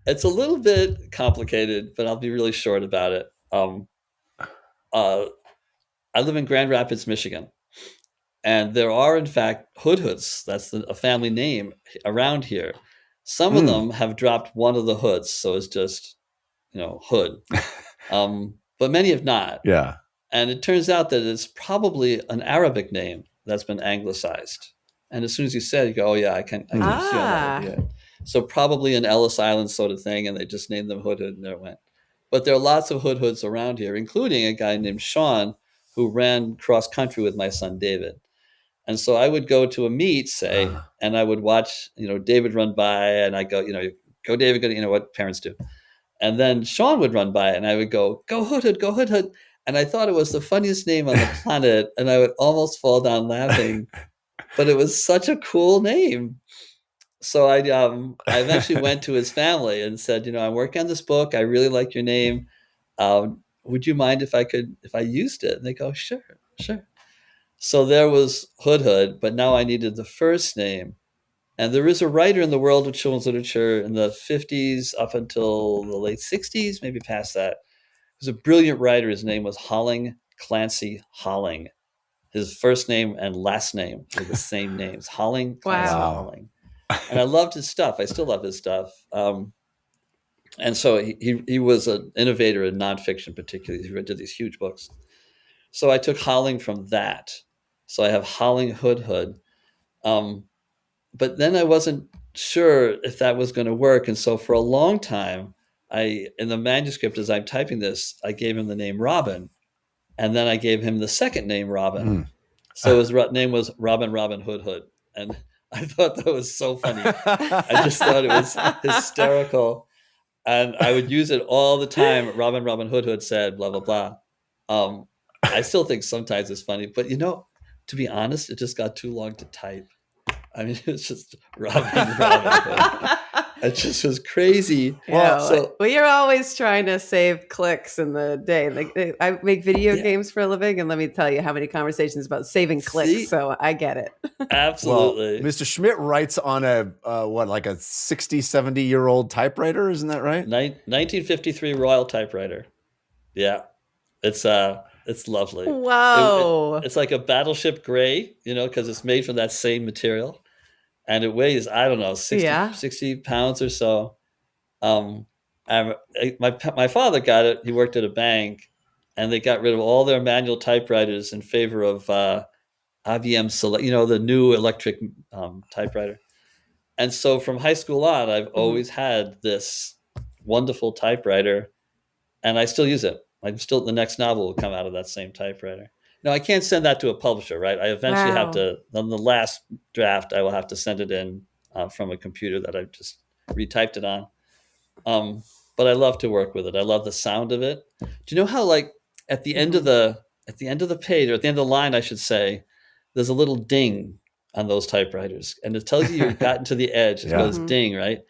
Speaker 2: It's a little bit complicated, but I'll be really short about it. I live in Grand Rapids, Michigan, and there are in fact Hoods. That's a family name around here. Some of them have dropped one of the hoods, so it's just Hood. But many have not.
Speaker 1: Yeah.
Speaker 2: And it turns out that it's probably an Arabic name that's been anglicized. And as soon as you said it, you go, oh yeah, I can see how that would be it. So probably an Ellis Island sort of thing, and they just named them Hood, and there it went. But there are lots of Hoods around here, including a guy named Sean who ran cross country with my son David. And so I would go to a meet, say, and I would watch, David run by, and I go, go David, go, what parents do. And then Sean would run by, and I would go Hood, go Hood. And I thought it was the funniest name on the planet, and I would almost fall down laughing. But it was such a cool name. So I eventually went to his family and said, I'm working on this book. I really like your name. Would you mind if I used it? And they go, sure. So there was Hood, but now I needed the first name. And there is a writer in the world of children's literature in the 50s up until the late 60s, maybe past that. He was a brilliant writer. His name was Holling Clancy Holling. His first name and last name were the same names, Holling Clancy Holling. And I loved his stuff. I still love his stuff. And so he was an innovator in nonfiction, particularly. He did these huge books. So I took Holling from that. So I have Holling Hood. But then I wasn't sure if that was going to work. And so for a long time, in the manuscript, as I'm typing this, I gave him the name Robin. And then I gave him the second name Robin. So his name was Robin Hood. And I thought that was so funny. I just thought it was hysterical. And I would use it all the time. Robin Hood said, blah, blah, blah. I still think sometimes it's funny. But, to be honest, it just got too long to type. I mean, it's just Robin Hood. It just was crazy.
Speaker 3: Well, you're always trying to save clicks in the day. Like I make video games for a living, and let me tell you how many conversations about saving clicks. So I get it.
Speaker 2: Absolutely.
Speaker 1: Well, Mr. Schmidt writes on a 60, 70-year-old typewriter, isn't that right?
Speaker 2: 1953 Royal typewriter. Yeah, it's lovely.
Speaker 3: Wow.
Speaker 2: It's like a battleship gray, because it's made from that same material. And it weighs, I don't know, 60 pounds or so. My father got it. He worked at a bank, and they got rid of all their manual typewriters in favor of IBM Select, the new electric typewriter. And so from high school on, I've always had this wonderful typewriter, and I still use it. The next novel will come out of that same typewriter. Now, I can't send that to a publisher, right? I eventually have to, on the last draft, I will have to send it in from a computer that I've just retyped it on. But I love to work with it. I love the sound of it. Do you know how, like, at the end of the page, or at the end of the line, I should say, there's a little ding on those typewriters, and it tells you you've gotten to the edge. It goes ding, right?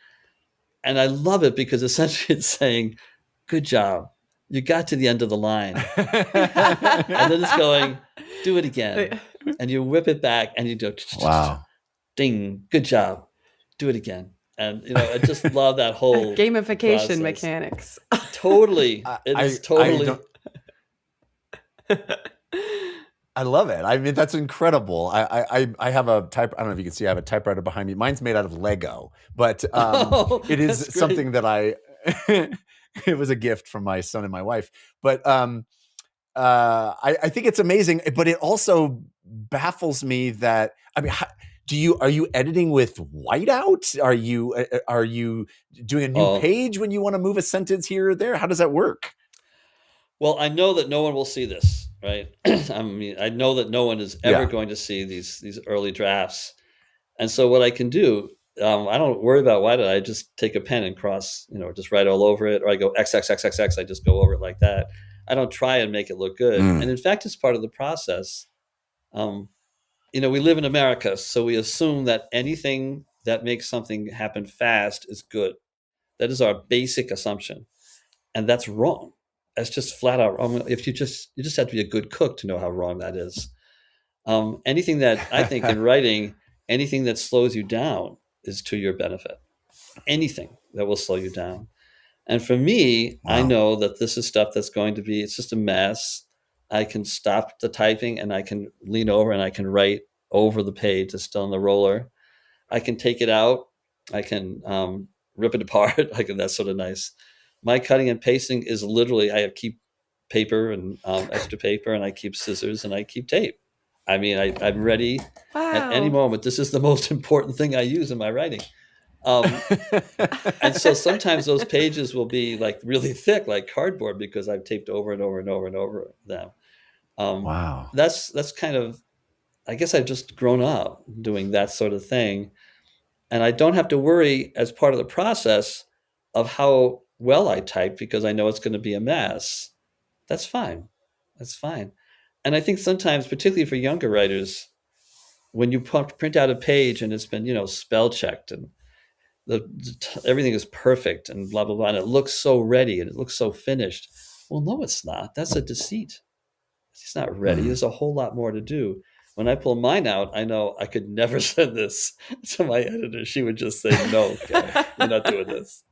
Speaker 2: And I love it because essentially it's saying, good job. You got to the end of the line. And then it's going, do it again. And you whip it back and you do,
Speaker 1: wow,
Speaker 2: ding, good job. Do it again. And, I just love that whole
Speaker 3: gamification
Speaker 2: process.
Speaker 3: Mechanics.
Speaker 2: Totally. It is totally.
Speaker 1: I love it. I mean, that's incredible. I have I don't know if you can see, I have a typewriter behind me. Mine's made out of Lego, but it is something that it was a gift from my son and my wife. But I think it's amazing, but it also baffles me that, I mean, are you editing with whiteout? Are you doing a new page when you want to move a sentence here or there? How does that work?
Speaker 2: Well, I know that no one will see this, right? I mean, I know that no one is ever going to see these early drafts. And so what I can do, I don't worry about whiteout. I just take a pen and cross, just write all over it, or I go XXXXX. I just go over it like that. I don't try and make it look good. And in fact, it's part of the process. We live in America, so we assume that anything that makes something happen fast is good. That is our basic assumption. And that's wrong. That's just flat out wrong. If you just have to be a good cook to know how wrong that is. Anything that I think in writing, anything that slows you down is to your benefit. Anything that will slow you down. And for me, wow. I know that this is stuff that's going to be, it's just a mess. I can stop the typing and I can lean over and I can write over the page that's still on the roller. I can take it out. I can rip it apart. That's sort of nice. My cutting and pasting is literally, I keep paper and extra paper, and I keep scissors and I keep tape. I mean, I'm ready at any moment. This is the most important thing I use in my writing. And so sometimes those pages will be like really thick, like cardboard, because I've taped over and over and over and over them.
Speaker 1: Wow.
Speaker 2: That's kind of, I guess I've just grown up doing that sort of thing. And I don't have to worry as part of the process of how well I type, because I know it's going to be a mess. That's fine. That's fine. And I think sometimes, particularly for younger writers, when you print out a page and it's been, spell checked and everything is perfect and blah, blah, blah, and it looks so ready and it looks so finished. Well, no, it's not. That's a deceit. It's not ready. There's a whole lot more to do. When I pull mine out, I know I could never send this to my editor. She would just say, no, guy, you're not doing this.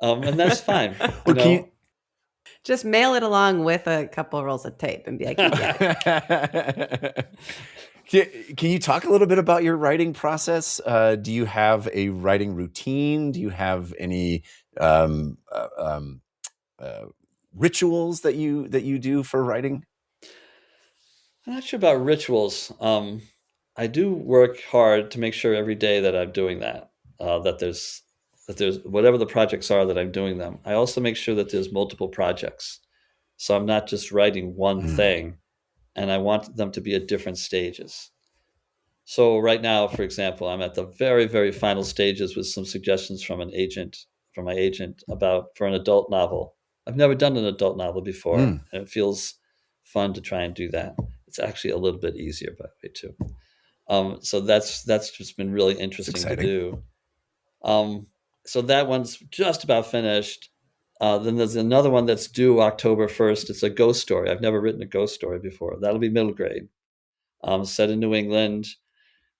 Speaker 2: And that's fine.
Speaker 3: Just mail it along with a couple of rolls of tape and be like, yeah.
Speaker 1: Can you talk a little bit about your writing process? Do you have a writing routine? Do you have any rituals that you do for writing?
Speaker 2: I'm not sure about rituals. I do work hard to make sure every day that I'm doing that, that there's whatever the projects are that I'm doing them. I also make sure that there's multiple projects. So I'm not just writing one thing, and I want them to be at different stages. So right now, for example, I'm at the very, very final stages with some suggestions from my agent for an adult novel. I've never done an adult novel before, and it feels fun to try and do that. It's actually a little bit easier, by the way, too. So that's just been really interesting to do. So that one's just about finished. Then there's another one that's due October 1st. It's a ghost story. I've never written a ghost story before. That'll be middle grade. Set in New England.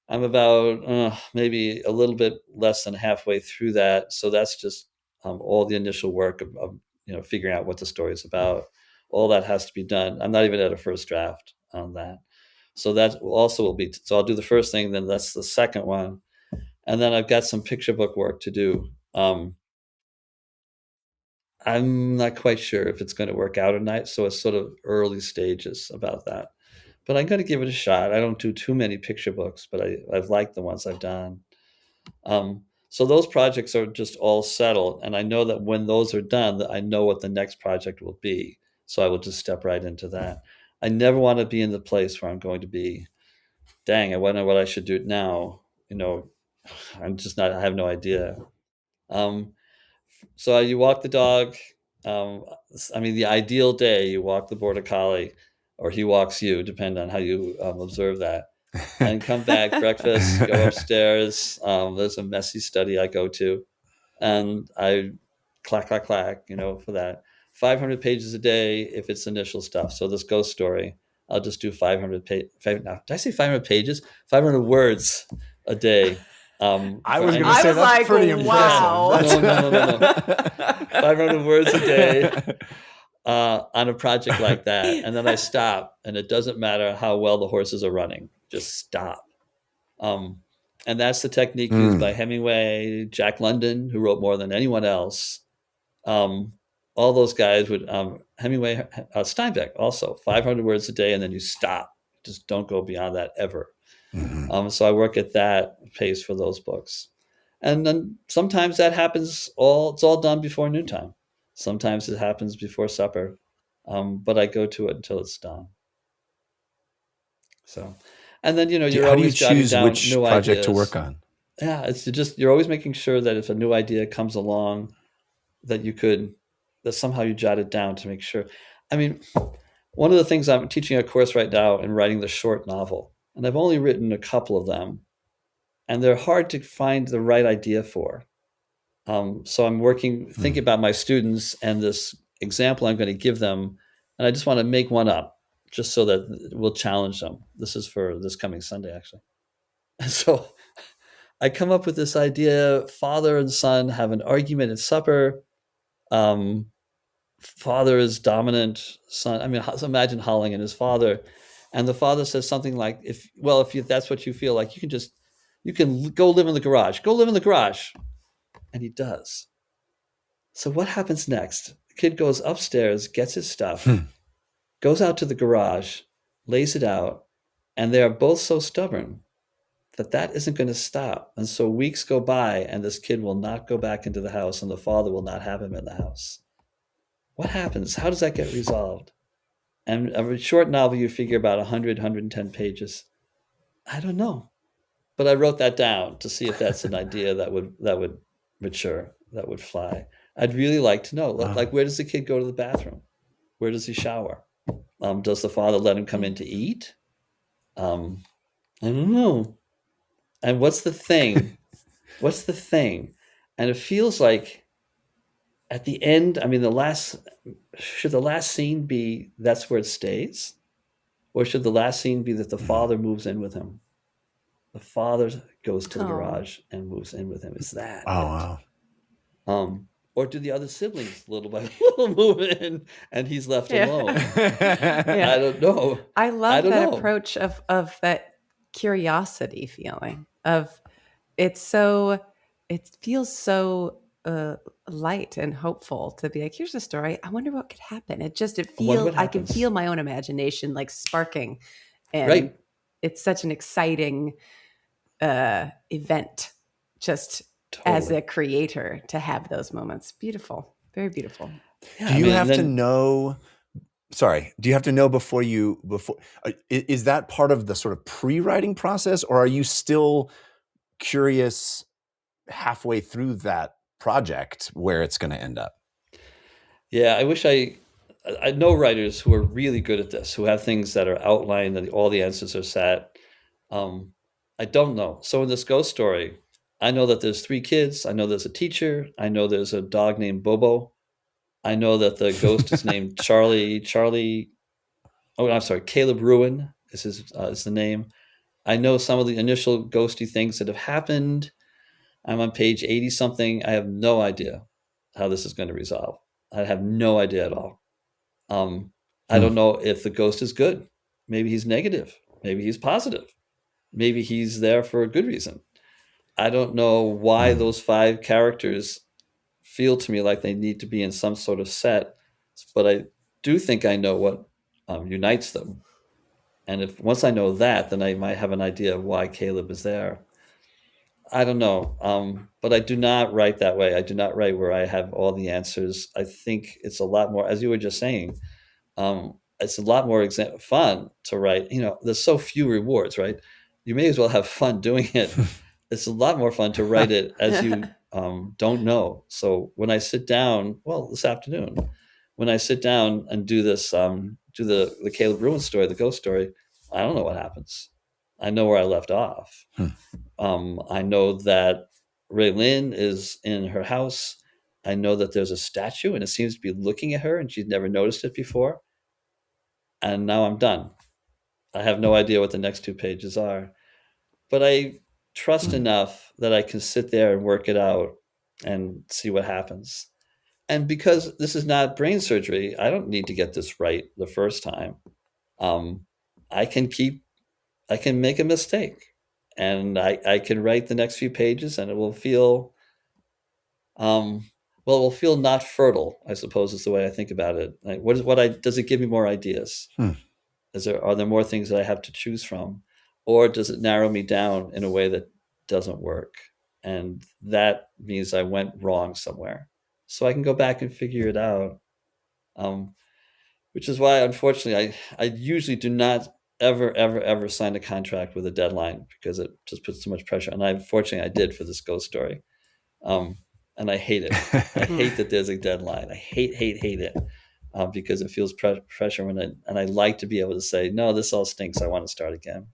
Speaker 2: I'm about maybe a little bit less than halfway through that. So that's just all the initial work of figuring out what the story is about. All that has to be done. I'm not even at a first draft on that. So that also will be. So I'll do the first thing, then that's the second one, and then I've got some picture book work to do. I'm not quite sure if it's going to work out or not. So it's sort of early stages about that. But I'm going to give it a shot. I don't do too many picture books, but I've liked the ones I've done. So those projects are just all settled. And I know that when those are done, that I know what the next project will be. So I will just step right into that. I never want to be in the place where I'm going to be, dang, I wonder what I should do now. I'm just not, I have no idea. So you walk the dog. The ideal day, you walk the border collie, or he walks you, depending on how you observe that. And come back, breakfast, go upstairs. There's a messy study I go to, and I clack, for that. 500 pages a day if it's initial stuff. So this ghost story, I'll just do 500 pages. Did I say 500 pages? 500 words a day.
Speaker 1: I was going to say that's pretty impressive.
Speaker 3: Wow.
Speaker 2: No. 500 words a day on a project like that. And then I stop, and it doesn't matter how well the horses are running. Just stop. And that's the technique used by Hemingway, Jack London, who wrote more than anyone else. All those guys would, Hemingway, Steinbeck also, 500 words a day, and then you stop. Just don't go beyond that ever. So I work at that pace for those books. And then sometimes that happens it's all done before noontime. Sometimes it happens before supper. But I go to it until it's done. So, and then, you're always jotting down
Speaker 1: which
Speaker 2: new
Speaker 1: project
Speaker 2: ideas
Speaker 1: to work on?
Speaker 2: Yeah, it's just, you're always making sure that if a new idea comes along, that somehow you jot it down to make sure. I mean, one of the things I'm teaching a course right now in writing the short novel, and I've only written a couple of them, and they're hard to find the right idea for. So I'm thinking about my students and this example I'm going to give them, and I just want to make one up just so that we'll challenge them. This is for this coming Sunday, actually. And so I come up with this idea: father and son have an argument at supper. Father is dominant, son. I mean, so imagine Holling and his father, and the father says something like, if that's what you feel like, you can go live in the garage. Go live in the garage. And he does. So what happens next? The kid goes upstairs, gets his stuff, goes out to the garage, lays it out, and they are both so stubborn that isn't going to stop. And so weeks go by, and this kid will not go back into the house, and the father will not have him in the house. What happens? How does that get resolved? And a short novel, you figure about 100, 110 pages. I don't know. But I wrote that down to see if that's an idea that would mature, that would fly. I'd really like to know, like, where does the kid go to the bathroom? Where does he shower? Does the father let him come in to eat? I don't know. And what's the thing? What's the thing? And it feels like at the end, I mean, should the last scene be that's where it stays? Or should the last scene be that the father moves in with him? The father goes to the garage and moves in with him. Is that
Speaker 1: wow.
Speaker 2: Or do the other siblings little by little move in and he's left alone? I don't know.
Speaker 3: I love that approach of that curiosity feeling of it feels so light and hopeful to be like, here's a story. I wonder what could happen. I can feel my own imagination like sparking. And it's such an exciting event just as a creator to have those moments. Beautiful. Very beautiful.
Speaker 1: Yeah, do you have to know before is that part of the sort of pre-writing process, or are you still curious halfway through that project where it's going to end up?
Speaker 2: Yeah, I wish I know writers who are really good at this, who have things that are outlined and all the answers are set. I don't know. So in this ghost story, I know that there's 3 kids. I know there's a teacher. I know there's a dog named Bobo. I know that the ghost is named Caleb Ruin is the name. I know some of the initial ghosty things that have happened. I'm on page 80 something. I have no idea how this is going to resolve. I have no idea at all. I don't know if the ghost is good. Maybe he's negative. Maybe he's positive. Maybe he's there for a good reason. I don't know why those 5 characters feel to me like they need to be in some sort of set, but I do think I know what unites them. And once I know that, then I might have an idea of why Caleb is there. I don't know, but I do not write that way. I do not write where I have all the answers. I think it's a lot more, as you were just saying, it's a lot more fun to write. There's so few rewards, right? You may as well have fun doing it. It's a lot more fun to write it as you don't know. So when I sit down, this afternoon, when I sit down and do this, do the Caleb Ruin story, the ghost story, I don't know what happens. I know where I left off. I know that Ray Lynn is in her house. I know that there's a statue and it seems to be looking at her and she's never noticed it before. And now I'm done. I have no idea what the next 2 pages are, but I trust enough that I can sit there and work it out and see what happens. And because this is not brain surgery, I don't need to get this right the first time. I can make a mistake and I can write the next few pages and it will feel, it will feel not fertile, I suppose is the way I think about it. Like, does it give me more ideas? Are there more things that I have to choose from? Or does it narrow me down in a way that doesn't work? And that means I went wrong somewhere. So I can go back and figure it out. Which is why, unfortunately, I usually do not ever sign a contract with a deadline because it just puts too much pressure. And unfortunately, I did for this ghost story. And I hate it. I hate that there's a deadline. I hate it. because it feels pressure and I like to be able to say, no, this all stinks. I want to start again.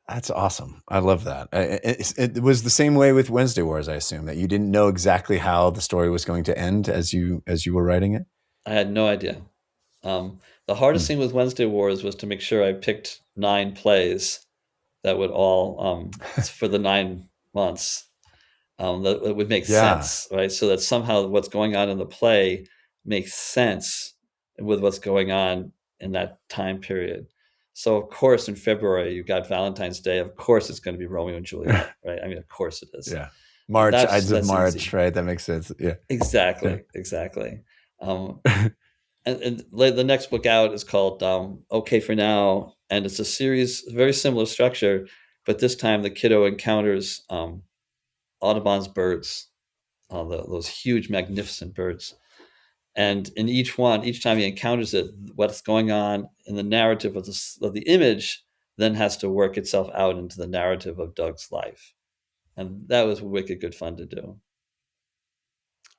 Speaker 1: That's awesome. I love that. It was the same way with Wednesday Wars, I assume, that you didn't know exactly how the story was going to end as you were writing it.
Speaker 2: I had no idea. The hardest thing with Wednesday Wars was to make sure I picked 9 plays that would all for the 9 months that would make sense, right? So that somehow what's going on in the play makes sense with what's going on in that time period. So of course in February you got Valentine's Day. Of course it's going to be Romeo and Juliet, right? I mean, of course it is.
Speaker 1: Yeah, March, Ides of March,
Speaker 2: easy.
Speaker 1: right? That makes sense. Yeah,
Speaker 2: exactly. And the next book out is called Okay for Now, and it's a series, very similar structure, but this time the kiddo encounters Audubon's birds, those huge, magnificent birds. And in each time he encounters it, what's going on in the narrative of the image then has to work itself out into the narrative of Doug's life. And that was wicked good fun to do.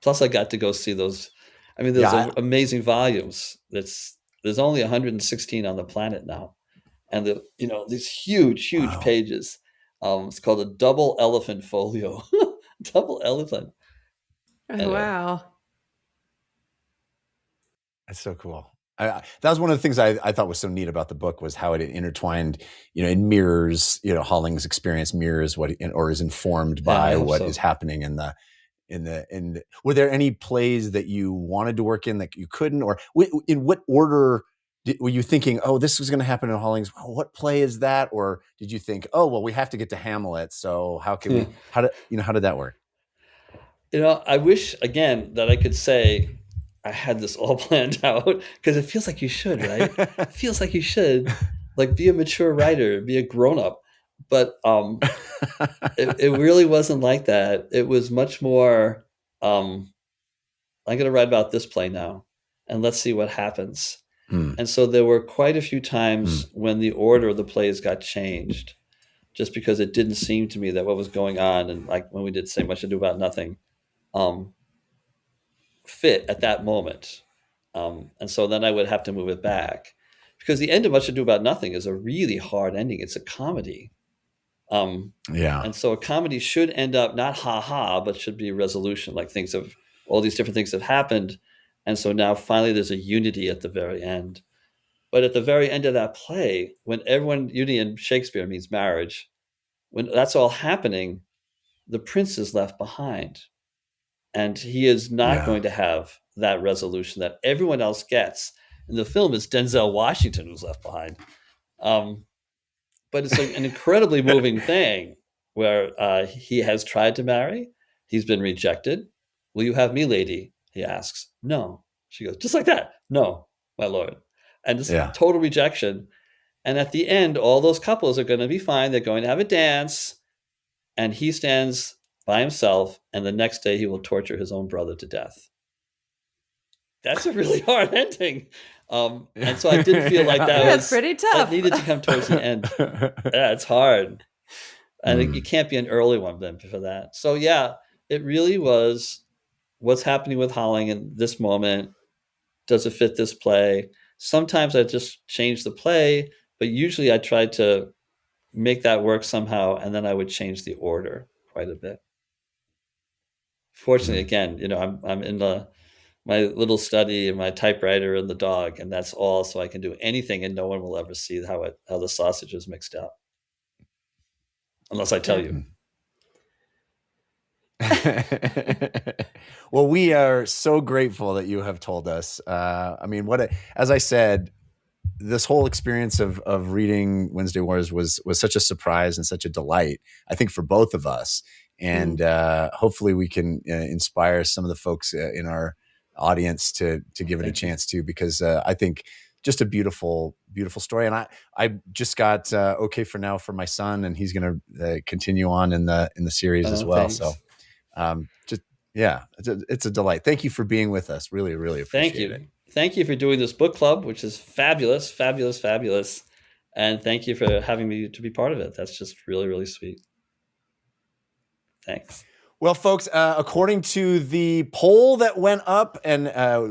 Speaker 2: Plus I got to go see those. I mean, those amazing volumes. There's only 116 on the planet now. And these huge pages. It's called a double elephant folio. Double elephant.
Speaker 3: Anyway. Wow.
Speaker 1: That's so cool. That was one of the things I thought was so neat about the book, was how it intertwined, it mirrors, Holling's experience mirrors or is informed by what is happening in were there any plays that you wanted to work in that you couldn't, or in what order were you thinking, oh, this was going to happen in Holling's? What play is that? Or did you think, oh, well, we have to get to Hamlet, so how can how did that work?
Speaker 2: I wish again that I could say I had this all planned out, because it feels like you should, right? It feels like you should, like, be a mature writer, be a grown-up. But it really wasn't like that. It was much more, I'm going to write about this play now, and let's see what happens. And so there were quite a few times when the order of the plays got changed, just because it didn't seem to me that what was going on, and like when we did Say Much Ado About Nothing, fit at that moment. And so then I would have to move it back, because the end of Much Ado About Nothing is a really hard ending. It's a comedy. And so a comedy should end up not ha-ha, but should be a resolution, like all these different things have happened. And so now finally there's a unity at the very end. But at the very end of that play, when unity in Shakespeare means marriage, when that's all happening, the prince is left behind. And he is not going to have that resolution that everyone else gets. In the film, it's Denzel Washington who's left behind. But it's an incredibly moving thing, where he has tried to marry. He's been rejected. Will you have me, lady? He asks. No. She goes, just like that. No, my lord. And this total rejection. And at the end, all those couples are going to be fine. They're going to have a dance. And he stands by himself. And the next day he will torture his own brother to death. That's a really hard ending. And so I did feel like
Speaker 3: that's pretty tough.
Speaker 2: It needed to come towards the end. Yeah, it's hard. And it can't be an early one then for that. So yeah, it really was what's happening with Holling in this moment. Does it fit this play? Sometimes I just change the play, but usually I tried to make that work somehow, and then I would change the order quite a bit. Fortunately, again, I'm in my little study and my typewriter and the dog, and that's all. So I can do anything, and no one will ever see how the sausage is mixed up, unless I tell you.
Speaker 1: Well, we are so grateful that you have told us. I mean, as I said, this whole experience of reading Wednesday Wars was such a surprise and such a delight, I think, for both of us. And hopefully we can inspire some of the folks in our audience to give it a chance too, because I think just a beautiful, beautiful story. And I just got Okay for Now for my son, and he's going to continue on in the series as well.
Speaker 2: Thanks.
Speaker 1: So it's a delight. Thank you for being with us. Really, really appreciate it.
Speaker 2: Thank you for doing this book club, which is fabulous, fabulous, fabulous. And thank you for having me to be part of it. That's just really, really sweet. Thanks.
Speaker 1: Well, folks, according to the poll that went up and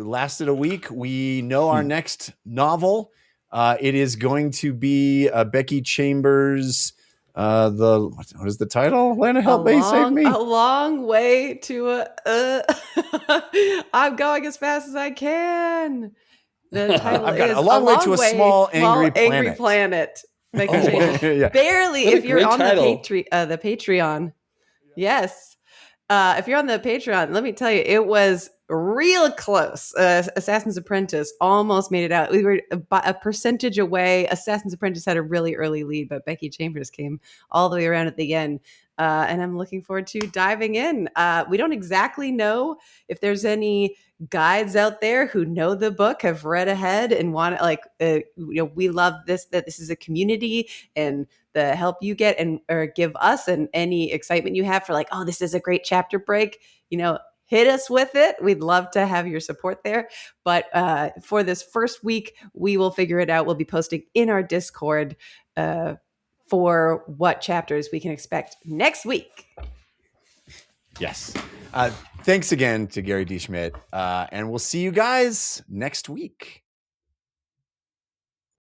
Speaker 1: lasted a week, we know our next novel. It is going to be Becky Chambers. What is the title? Lana, help me, save me.
Speaker 3: A long way to I'm going as fast as I can. The title
Speaker 1: I've got
Speaker 3: is
Speaker 1: a long way to a small angry
Speaker 3: planet. Becky Chambers.
Speaker 1: Yeah.
Speaker 3: Barely,
Speaker 2: What a
Speaker 3: if you're
Speaker 2: great
Speaker 3: on
Speaker 2: title.
Speaker 3: the Patreon. Yes. If you're on the Patreon, let me tell you, it was real close. Assassin's Apprentice almost made it out. We were a percentage away. Assassin's Apprentice had a really early lead, but Becky Chambers came all the way around at the end. And I'm looking forward to diving in. We don't exactly know if there's any guides out there who know the book, have read ahead, and want to we love this, that this is a community, and the help you get or give us and any excitement you have for this is a great chapter break, hit us with it. We'd love to have your support there. But for this first week, we will figure it out. We'll be posting in our Discord for what chapters we can expect next week.
Speaker 1: Yes. Thanks again to Gary D. Schmidt. And we'll see you guys next week.